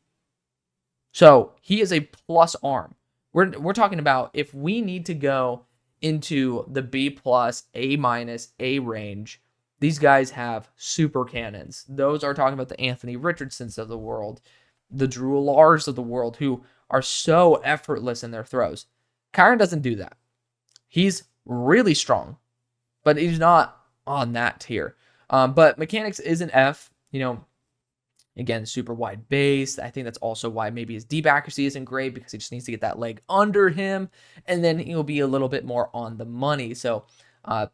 So he is a plus arm. We're talking about if we need to go into the B plus, A minus, A range, these guys have super cannons. Those are talking about the Anthony Richardsons of the world, the Drew Lars of the world, who are so effortless in their throws. Kyren doesn't do that. He's really strong, but he's not on that tier. But mechanics is an F, again, super wide base. I think that's also why maybe his deep accuracy isn't great, because he just needs to get that leg under him, and then he'll be a little bit more on the money. So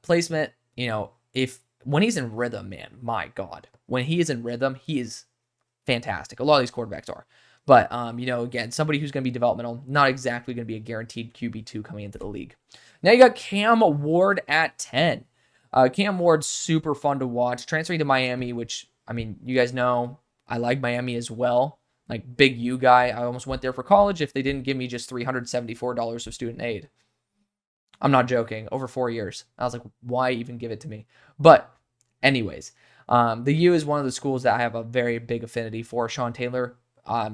placement, when he's in rhythm, man, my God, when he is in rhythm, he is fantastic. A lot of these quarterbacks are. But, again, somebody who's going to be developmental, not exactly going to be a guaranteed QB2 coming into the league. Now you got Cam Ward at 10. Cam Ward's super fun to watch. Transferring to Miami, which, you guys know, I like Miami as well. Like, big U guy. I almost went there for college if they didn't give me just $374 of student aid. I'm not joking. Over 4 years. I was like, why even give it to me? But anyways, the U is one of the schools that I have a very big affinity for. Sean Taylor,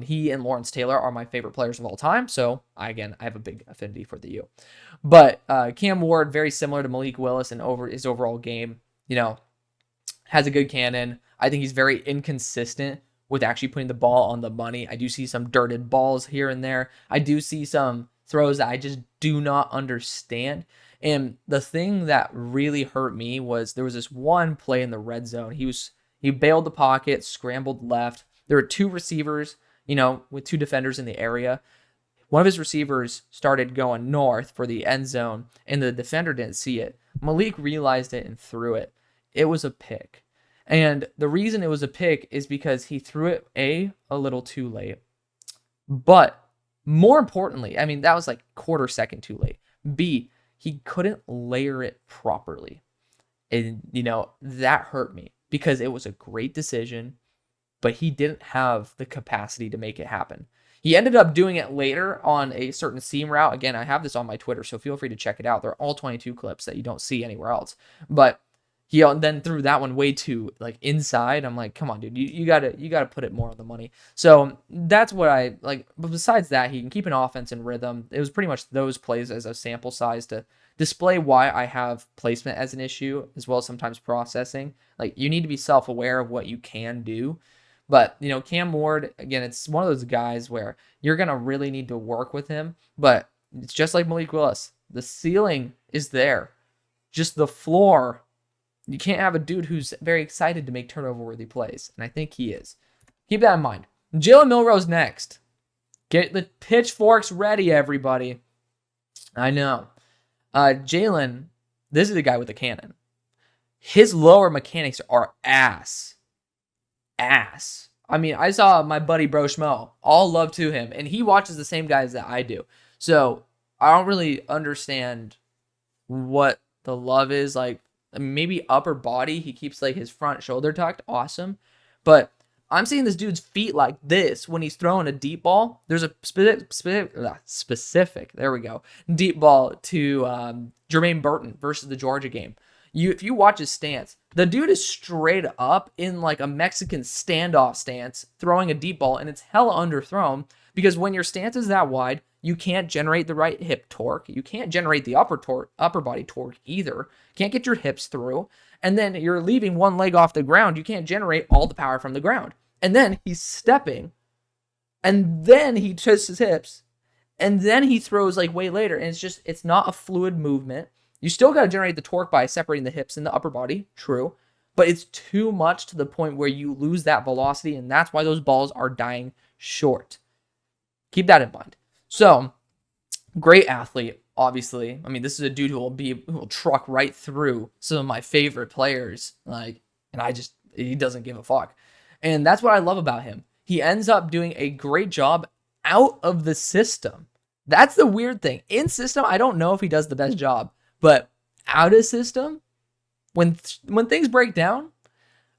he and Lawrence Taylor are my favorite players of all time. So I have a big affinity for the U. But Cam Ward, very similar to Malik Willis in his overall game, has a good cannon. I think he's very inconsistent with actually putting the ball on the money. I do see some dirted balls here and there. I do see some throws that I just do not understand. And the thing that really hurt me was there was this one play in the red zone. He bailed the pocket, scrambled left. There were two receivers, with two defenders in the area. One of his receivers started going north for the end zone, and the defender didn't see it. Malik realized it and threw it. It was a pick. And the reason it was a pick is because he threw it, a little too late. But more importantly, that was like quarter second too late. B, he couldn't layer it properly. And, that hurt me because it was a great decision, but he didn't have the capacity to make it happen. He ended up doing it later on a certain seam route. Again, I have this on my Twitter, so feel free to check it out. They're all 22 clips that you don't see anywhere else. But he then threw that one way too inside. I'm like, come on, dude, you gotta put it more on the money. So that's what I like. But besides that, he can keep an offense in rhythm. It was pretty much those plays as a sample size to display why I have placement as an issue, as well as sometimes processing. Like, you need to be self-aware of what you can do. But, Cam Ward, again, it's one of those guys where you're going to really need to work with him. But it's just like Malik Willis. The ceiling is there. Just the floor, you can't have a dude who's very excited to make turnover-worthy plays. And I think he is. Keep that in mind. Jalen Milroe's next. Get the pitchforks ready, everybody. I know. Jalen, this is the guy with the cannon. His lower mechanics are ass. I saw my buddy Bro Schmo. All love to him. And he watches the same guys that I do. So I don't really understand what the love is. Maybe upper body. He keeps his front shoulder tucked. Awesome. But I'm seeing this dude's feet like this when he's throwing a deep ball. There's a specific, there we go, deep ball to Jermaine Burton versus the Georgia game. If you watch his stance, the dude is straight up in like a Mexican standoff stance, throwing a deep ball, and it's hella underthrown because when your stance is that wide, you can't generate the right hip torque. You can't generate the upper body torque either. Can't get your hips through. And then you're leaving one leg off the ground. You can't generate all the power from the ground. And then he's stepping, and then he twists his hips, and then he throws like way later. And it's not a fluid movement. You still got to generate the torque by separating the hips and the upper body, true, but it's too much to the point where you lose that velocity, and that's why those balls are dying short. Keep that in mind. So, great athlete, obviously. I mean, this is a dude who will truck right through some of my favorite players, and he doesn't give a fuck. And that's what I love about him. He ends up doing a great job out of the system. That's the weird thing. In system, I don't know if he does the best job. But out of system, when things break down,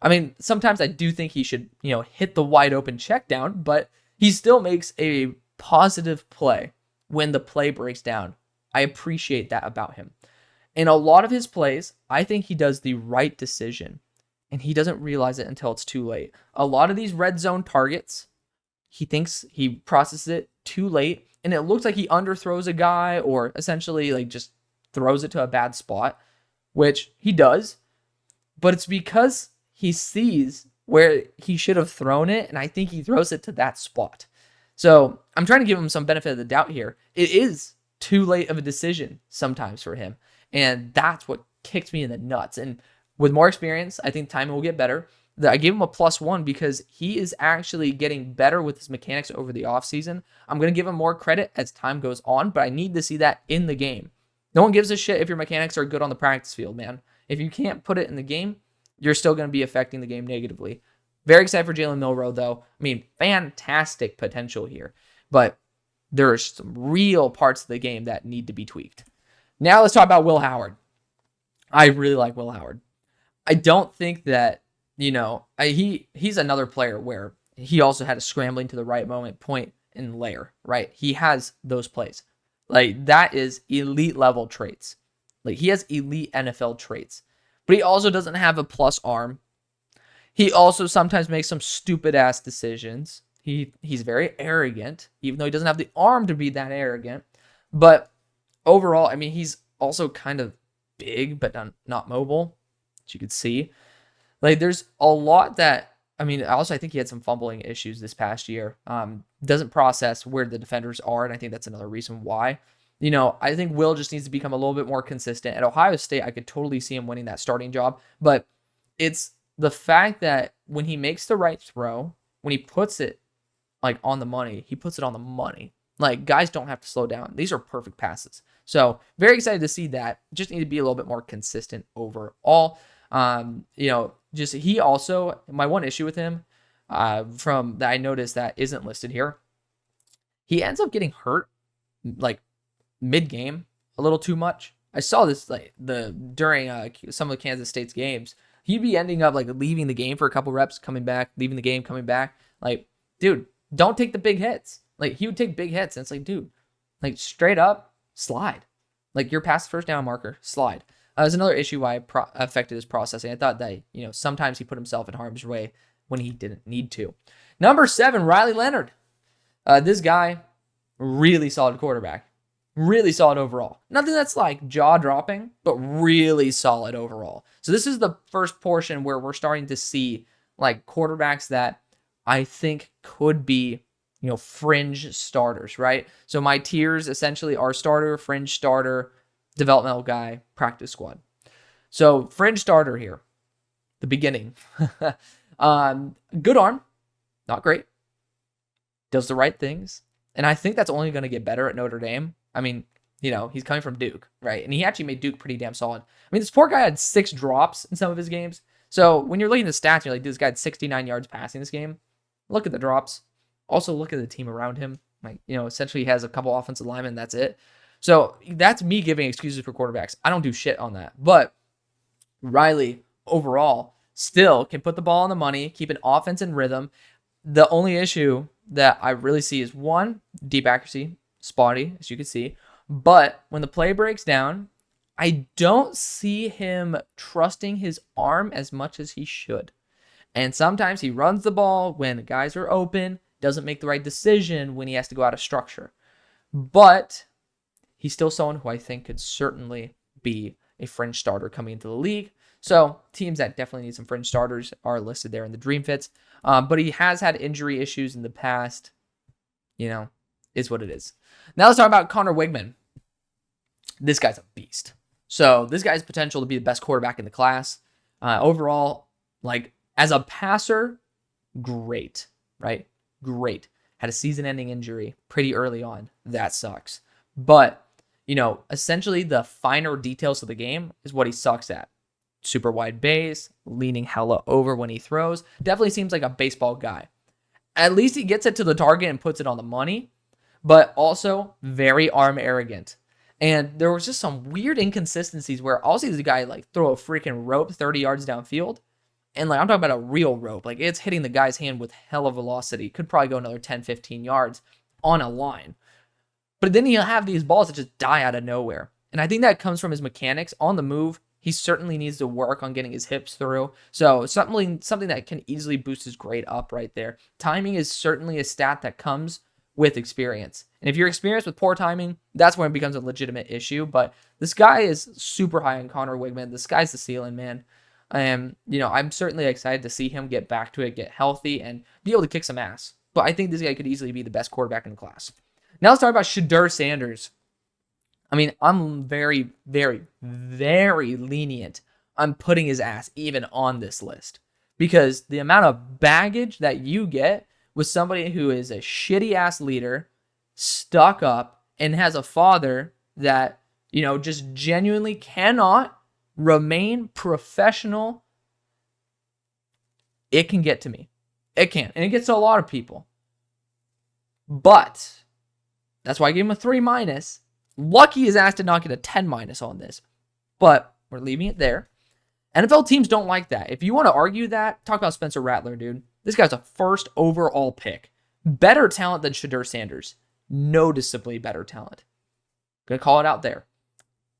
I mean, sometimes I do think he should, hit the wide open check down, but he still makes a positive play when the play breaks down. I appreciate that about him. In a lot of his plays, I think he does the right decision, and he doesn't realize it until it's too late. A lot of these red zone targets, he thinks he processes it too late, and it looks like he underthrows a guy or essentially like just throws it to a bad spot, which he does, but it's because he sees where he should have thrown it, and I think he throws it to that spot. So I'm trying to give him some benefit of the doubt here. It is too late of a decision sometimes for him, and that's what kicked me in the nuts. And with more experience, I think timing will get better. I gave him a +1 because he is actually getting better with his mechanics over the offseason. I'm going to give him more credit as time goes on, but I need to see that in the game. No one gives a shit if your mechanics are good on the practice field, man. If you can't put it in the game, you're still going to be affecting the game negatively. Very excited for Jalen Milroe, though. I mean, fantastic potential here. But there are some real parts of the game that need to be tweaked. Now let's talk about Will Howard. I really like Will Howard. I don't think that, he's another player where he also had a scrambling to the right moment, point, and layer, right? He has those plays. Like, that is elite level traits. Like, he has elite NFL traits. But he also doesn't have a plus arm. He also sometimes makes some stupid ass decisions. He's very arrogant, even though he doesn't have the arm to be that arrogant. But overall, I mean, he's also kind of big, but not mobile, as you could see. Like, there's a lot that, I mean, also I think he had some fumbling issues this past year. Doesn't process where the defenders are, and I think that's another reason why. I think Will just needs to become a little bit more consistent. At Ohio State, I could totally see him winning that starting job, but it's the fact that when he makes the right throw, when he puts it like on the money, he puts it on the money. Like, guys don't have to slow down. These are perfect passes. So very excited to see that. Just need to be a little bit more consistent overall. Just he also, my one issue with him from that I noticed that isn't listed here, he ends up getting hurt like mid-game a little too much. I saw this like during some of Kansas State's games. He'd be ending up like leaving the game for a couple reps, coming back, leaving the game, coming back. Like, dude, don't take the big hits. Like, he would take big hits, and it's like, dude, like, straight up slide. Like, you're past the first down marker, slide. There's another issue why it affected his processing. I thought that, sometimes he put himself in harm's way when he didn't need to. Number 7, Riley Leonard. This guy, really solid quarterback. Really solid overall. Nothing that's like jaw-dropping, but really solid overall. So this is the first portion where we're starting to see like quarterbacks that I think could be, fringe starters, right? So my tiers essentially are starter, fringe starter, developmental guy, practice squad. So fringe starter here, the beginning. Good arm, not great. Does the right things. And I think that's only going to get better at Notre Dame. I mean, he's coming from Duke, right? And he actually made Duke pretty damn solid. I mean, this poor guy had 6 drops in some of his games. So when you're looking at the stats, you're like, this guy had 69 yards passing this game. Look at the drops. Also look at the team around him. Like, essentially he has a couple offensive linemen, that's it. So that's me giving excuses for quarterbacks. I don't do shit on that. But Riley, overall, still can put the ball on the money, keep an offense in rhythm. The only issue that I really see is, one, deep accuracy, spotty, as you can see. But when the play breaks down, I don't see him trusting his arm as much as he should. And sometimes he runs the ball when guys are open, doesn't make the right decision when he has to go out of structure. But he's still someone who I think could certainly be a fringe starter coming into the league. So teams that definitely need some fringe starters are listed there in the dream fits. But he has had injury issues in the past. Is what it is. Now let's talk about Conner Weigman. This guy's a beast. So this guy's potential to be the best quarterback in the class. Overall, as a passer, great, right? Great. Had a season-ending injury pretty early on. That sucks. But, essentially the finer details of the game is what he sucks at. Super wide base, leaning hella over when he throws. Definitely seems like a baseball guy. At least he gets it to the target and puts it on the money, but also very arm arrogant. And there was just some weird inconsistencies where I'll see this guy throw a freaking rope 30 yards downfield. And I'm talking about a real rope. It's hitting the guy's hand with hella velocity. Could probably go another 10, 15 yards on a line. But then he'll have these balls that just die out of nowhere. And I think that comes from his mechanics on the move. He certainly needs to work on getting his hips through. So something that can easily boost his grade up right there. Timing is certainly a stat that comes with experience. And if you're experienced with poor timing, that's when it becomes a legitimate issue. But this guy is super high on Conner Weigman. The sky's the ceiling, man. I'm certainly excited to see him get back to it, get healthy, and be able to kick some ass. But I think this guy could easily be the best quarterback in the class. Now let's talk about Shedeur Sanders. I'm very, very, very lenient on putting his ass even on this list. Because the amount of baggage that you get with somebody who is a shitty-ass leader, stuck up, and has a father that, just genuinely cannot remain professional, it can get to me. It can. And it gets to a lot of people. But that's why I gave him a 3-. Lucky his ass did not get a 10- on this. But we're leaving it there. NFL teams don't like that. If you want to argue that, talk about Spencer Rattler, dude. This guy's a first overall pick. Better talent than Shedeur Sanders. Noticeably better talent. Gonna call it out there.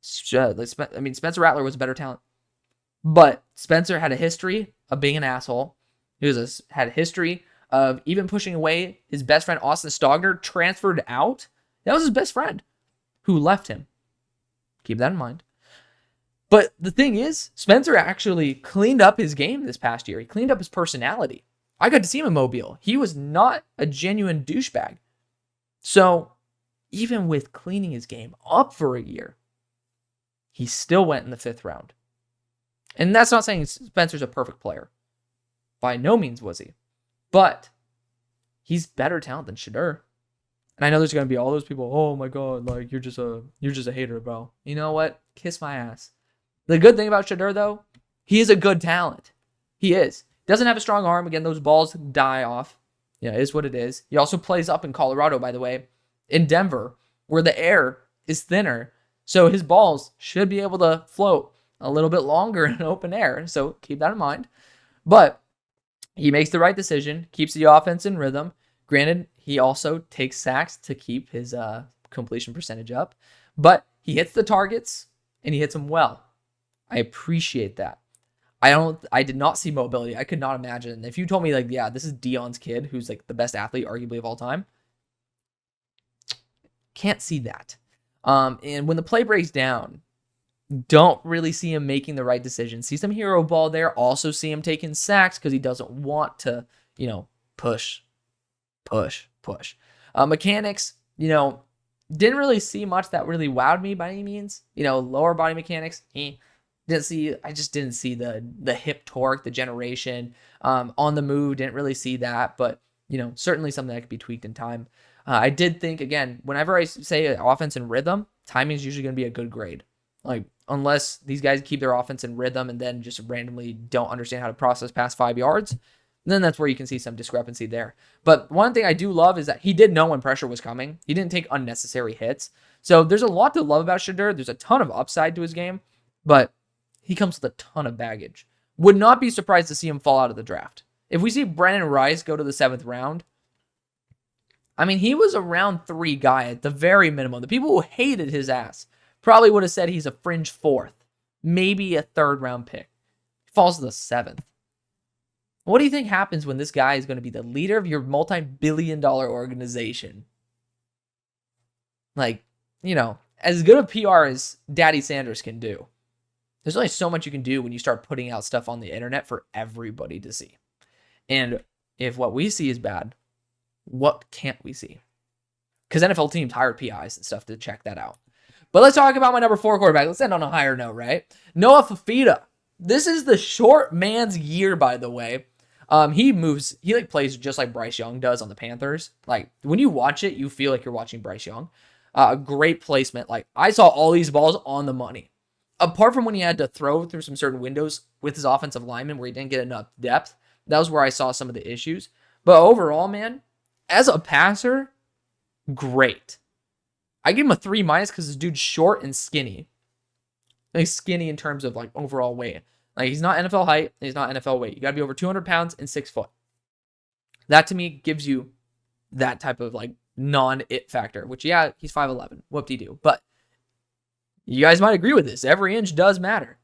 Spencer Rattler was a better talent. But Spencer had a history of being an asshole. He had a history of even pushing away his best friend, Austin Stogner, transferred out. That was his best friend who left him. Keep that in mind. But the thing is, Spencer actually cleaned up his game this past year. He cleaned up his personality. I got to see him in Mobile. He was not a genuine douchebag. So even with cleaning his game up for a year, he still went in the 5th round. And that's not saying Spencer's a perfect player. By no means was he. But he's better talent than Shedeur. And I know there's going to be all those people, oh my God, you're just a hater, bro. You know what? Kiss my ass. The good thing about Shedeur, though, he is a good talent. He is. Doesn't have a strong arm. Again, those balls die off. Yeah, it is what it is. He also plays up in Colorado, by the way, in Denver, where the air is thinner. So his balls should be able to float a little bit longer in open air. So keep that in mind. But he makes the right decision, keeps the offense in rhythm. Granted, he also takes sacks to keep his completion percentage up. But he hits the targets, and he hits them well. I appreciate that. I did not see mobility. I could not imagine. If you told me, this is Deion's kid, who's the best athlete, arguably, of all time, can't see that. And when the play breaks down, don't really see him making the right decision. See some hero ball there. Also see him taking sacks because he doesn't want to, push. Mechanics, didn't really see much that really wowed me by any means. Lower body mechanics, I just didn't see the hip torque, the generation. On the move, didn't really see that, but certainly something that could be tweaked in time. I did think, again, whenever I say offense and rhythm, timing is usually going to be a good grade. Unless these guys keep their offense in rhythm and then just randomly don't understand how to process past 5 yards, then that's where you can see some discrepancy there. But one thing I do love is that he did know when pressure was coming. He didn't take unnecessary hits. So there's a lot to love about Shedeur. There's a ton of upside to his game, but he comes with a ton of baggage. Would not be surprised to see him fall out of the draft. If we see Brennan Rice go to the 7th round, I mean, he was a round 3 guy at the very minimum. The people who hated his ass probably would have said he's a fringe 4th, maybe a 3rd round pick. He falls to the 7th. What do you think happens when this guy is going to be the leader of your multi-billion-dollar organization? Like, you know, as good a PR as Daddy Sanders can do, there's only so much you can do when you start putting out stuff on the internet for everybody to see. And if what we see is bad, what can't we see? Because NFL teams hired PIs and stuff to check that out. But let's talk about my number 4 quarterback. Let's end on a higher note, right? Noah Fafita. This is the short man's year, by the way. He plays just like Bryce Young does on the Panthers. Like, when you watch it, you feel like you're watching Bryce Young. Great placement. Like, I saw all these balls on the money. Apart from when he had to throw through some certain windows with his offensive lineman where he didn't get enough depth, that was where I saw some of the issues. But overall, man, as a passer, great. I give him a 3- because this dude's short and skinny. Like, skinny in terms of like overall weight. Like, he's not NFL height, he's not NFL weight. You got to be over 200 pounds and 6 foot. That to me gives you that type of like non-it factor, which, yeah, he's 5'11. Whoop-de-doo. But you guys might agree with this. Every inch does matter.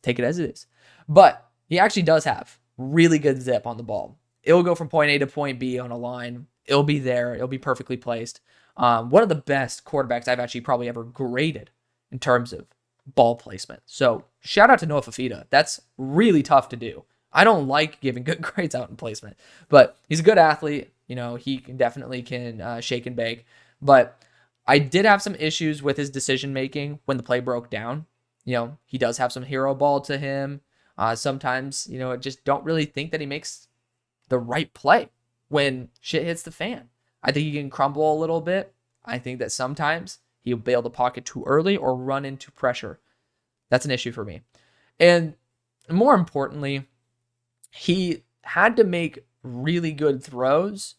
Take it as it is. But he actually does have really good zip on the ball. It'll go from point A to point B on a line. It'll be there. It'll be perfectly placed. One of the best quarterbacks I've actually probably ever graded in terms of ball placement. So shout out to Noah Fafita. That's really tough to do. I don't like giving good grades out in placement, but he's a good athlete. You know, he definitely can shake and bake. But I did have some issues with his decision making when the play broke down. You know, he does have some hero ball to him. Sometimes, you know, I just don't really think that he makes the right play when shit hits the fan. I think he can crumble a little bit. I think that sometimes he'll bail the pocket too early or run into pressure. That's an issue for me. And more importantly, he had to make really good throws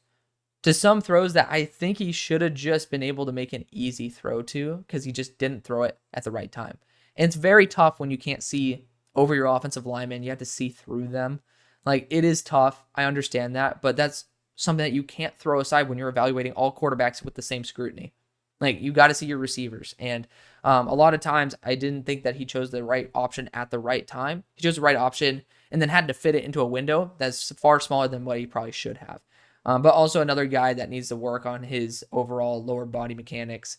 to some throws that I think he should have just been able to make an easy throw to because he just didn't throw it at the right time. And it's very tough when you can't see over your offensive linemen. You have to see through them. Like, it is tough. I understand that, but that's something that you can't throw aside when you're evaluating all quarterbacks with the same scrutiny. Like, you got to see your receivers. And a lot of times I didn't think that he chose the right option at the right time. He chose the right option and then had to fit it into a window that's far smaller than what he probably should have. But also another guy that needs to work on his overall lower body mechanics.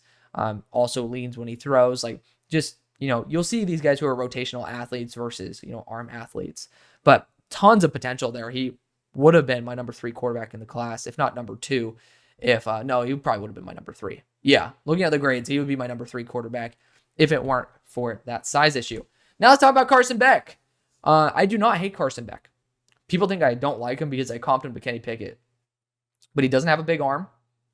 Also leans when he throws. Like, just, you know, you'll see these guys who are rotational athletes versus, you know, arm athletes. But tons of potential there. He would have been my number 3 quarterback in the class, if not number 2. No, he probably would have been my number 3. Yeah, looking at the grades, he would be my number 3 quarterback if it weren't for that size issue. Now let's talk about Carson Beck. I do not hate Carson Beck. People think I don't like him because I comped him to Kenny Pickett. But he doesn't have a big arm.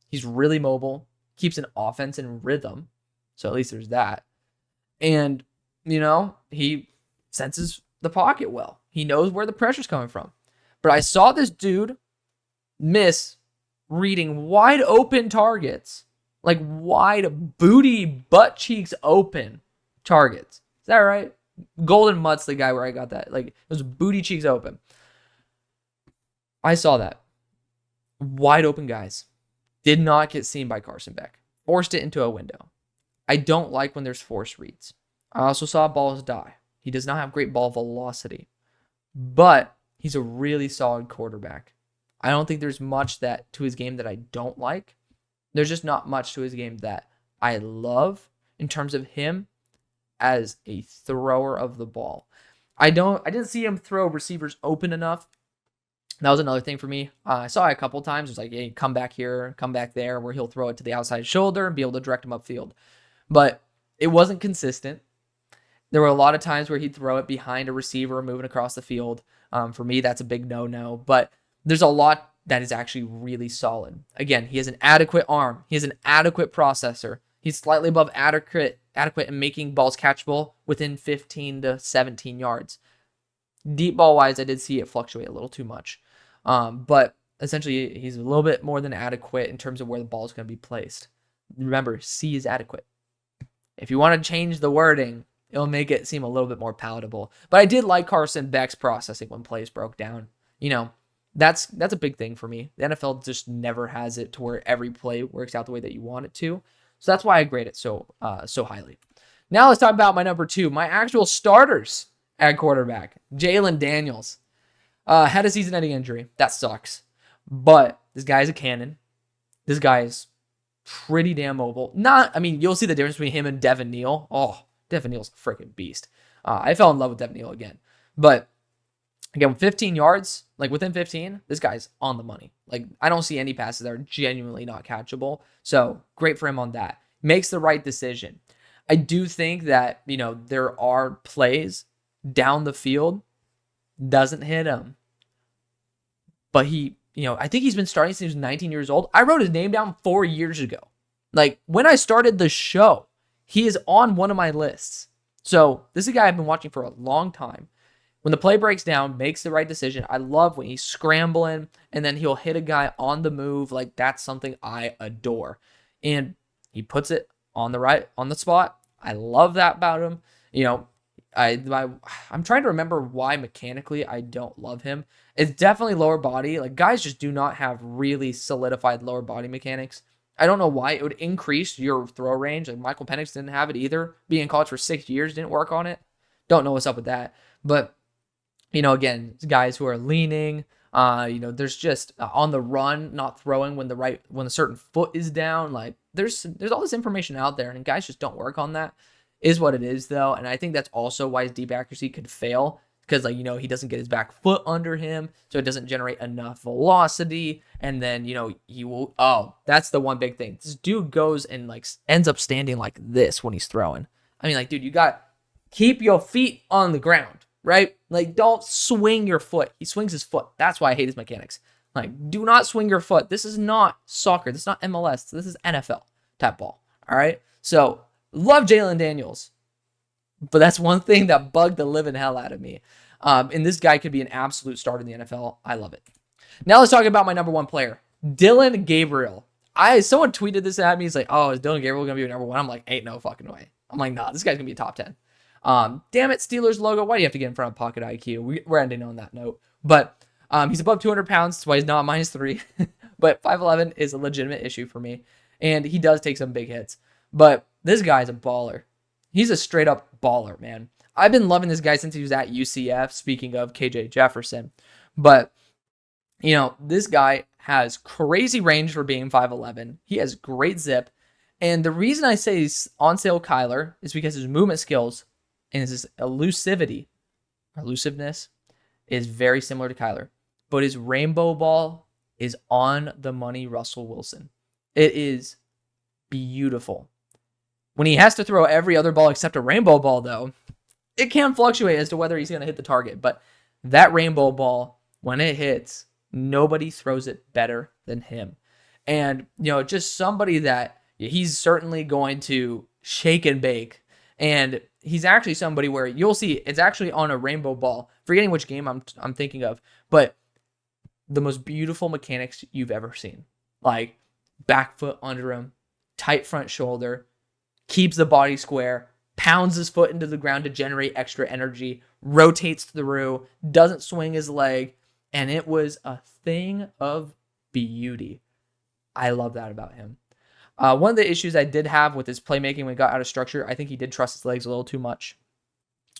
He's really mobile. Keeps an offense in rhythm. So at least there's that. And, you know, he senses the pocket well. He knows where the pressure's coming from. But I saw this dude miss reading wide open targets. Like wide booty, butt cheeks open targets. Is that right? Golden Mutt's the guy where I got that. Like, it was booty cheeks open. I saw that. Wide open guys. Did not get seen by Carson Beck. Forced it into a window. I don't like when there's forced reads. I also saw balls die. He does not have great ball velocity. But he's a really solid quarterback. I don't think there's much that to his game that I don't like. There's just not much to his game that I love in terms of him as a thrower of the ball. I didn't see him throw receivers open enough. That was another thing for me. I saw it a couple times. It was like, hey, come back here, come back there, where he'll throw it to the outside shoulder and be able to direct him upfield. But it wasn't consistent. There were a lot of times where he'd throw it behind a receiver moving across the field. For me, that's a big no-no. But there's a lot that is actually really solid. Again, he has an adequate arm. He has an adequate processor. He's slightly above adequate in making balls catchable within 15 to 17 yards. Deep ball-wise, I did see it fluctuate a little too much. But essentially, he's a little bit more than adequate in terms of where the ball is going to be placed. Remember, C is adequate. If you want to change the wording, It'll make it seem a little bit more palatable. But I did like Carson Beck's processing when plays broke down. That's a big thing for me. The NFL just never has it to where every play works out the way that you want it to. So that's why I grade it so highly. Now let's talk about my number 2, my actual starters at quarterback. Jaylen Daniels had a season-ending injury. That sucks. But this guy's a cannon. This guy is pretty damn mobile. You'll see the difference between him and Devin Neal. Oh, Devin Neal's a freaking beast. I fell in love with Devin Neal again. But again, with 15 yards, like within 15, this guy's on the money. Like, I don't see any passes that are genuinely not catchable. So great for him on that. Makes the right decision. I do think that, there are plays down the field, doesn't hit him. But I think he's been starting since he was 19 years old. I wrote his name down 4 years ago. Like, when I started the show, he is on one of my lists. So this is a guy I've been watching for a long time. When the play breaks down, makes the right decision. I love when he's scrambling and then he'll hit a guy on the move. Like, that's something I adore. And he puts it on the spot. I love that about him. I'm trying to remember why mechanically I don't love him. It's definitely lower body. Like, guys just do not have really solidified lower body mechanics. I don't know why. It would increase your throw range. Like, Michael Penix didn't have it either. Being in college for 6 years, didn't work on it. Don't know what's up with that. But, again, guys who are leaning, there's just on the run, not throwing when a certain foot is down. Like, there's all this information out there, and guys just don't work on that. Is what it is, though. And I think that's also why his deep accuracy could fail. Because, he doesn't get his back foot under him, so it doesn't generate enough velocity. And then, he will... Oh, that's the one big thing. This dude goes and, ends up standing like this when he's throwing. Dude, you got... Keep your feet on the ground, right? Don't swing your foot. He swings his foot. That's why I hate his mechanics. Do not swing your foot. This is not soccer. This is not MLS. This is NFL type ball, all right? So, love Jaylen Daniels. But that's one thing that bugged the living hell out of me. And this guy could be an absolute starter in the NFL. I love it. Now let's talk about my number 1 player, Dillon Gabriel. Someone tweeted this at me. He's like, oh, is Dillon Gabriel going to be number 1? I'm like, ain't no fucking way. I'm like, nah, this guy's going to be a top 10. Damn it, Steelers logo. Why do you have to get in front of Pocket IQ? We're ending on that note. But he's above 200 pounds. That's why he's not -3. But 5'11" is a legitimate issue for me. And he does take some big hits. But this guy's a baller. He's a straight up baller, man. I've been loving this guy since he was at UCF, speaking of KJ Jefferson. But, this guy has crazy range for being 5'11". He has great zip. And the reason I say he's on sale Kyler is because his movement skills and his elusiveness is very similar to Kyler. But his rainbow ball is on the money Russell Wilson. It is beautiful. When he has to throw every other ball except a rainbow ball, though, it can fluctuate as to whether he's going to hit the target. But that rainbow ball, when it hits, nobody throws it better than him. And, just somebody that he's certainly going to shake and bake. And he's actually somebody where you'll see it's actually on a rainbow ball. Forgetting which game I'm thinking of. But the most beautiful mechanics you've ever seen. Like, back foot under him, tight front shoulder, keeps the body square, pounds his foot into the ground to generate extra energy, rotates through, doesn't swing his leg, and it was a thing of beauty. I love that about him. One of the issues I did have with his playmaking when he got out of structure, I think he did trust his legs a little too much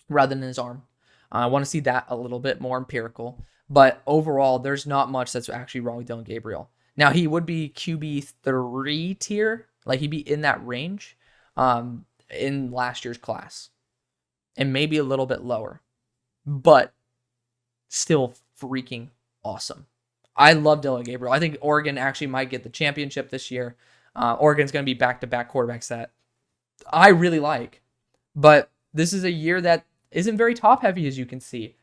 rather than his arm. I want to see that a little bit more empirical. But overall, there's not much that's actually wrong with Dillon Gabriel. Now, he would be QB3 tier. He'd be in that range. In last year's class, and maybe a little bit lower, but still freaking awesome. I love Dillon Gabriel. I think Oregon actually might get the championship this year. Oregon's going to be back-to-back quarterbacks that I really like, but this is a year that isn't very top-heavy, as you can see.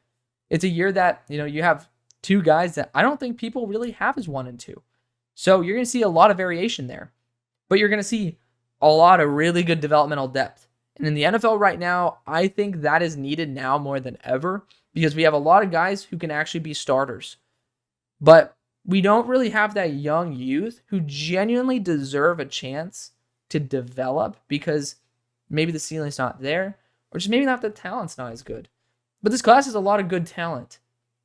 It's a year that, you have 2 guys that I don't think people really have as 1 and 2. So you're going to see a lot of variation there, but you're going to see a lot of really good developmental depth. And in the NFL right now, I think that is needed now more than ever because we have a lot of guys who can actually be starters. But we don't really have that young youth who genuinely deserve a chance to develop because maybe the ceiling's not there or just maybe not the talent's not as good. But this class has a lot of good talent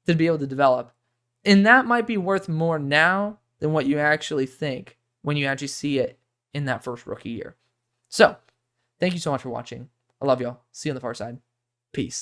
to be able to develop. And that might be worth more now than what you actually think when you actually see it in that first rookie year. So, thank you so much for watching. I love y'all. See you on the far side. Peace.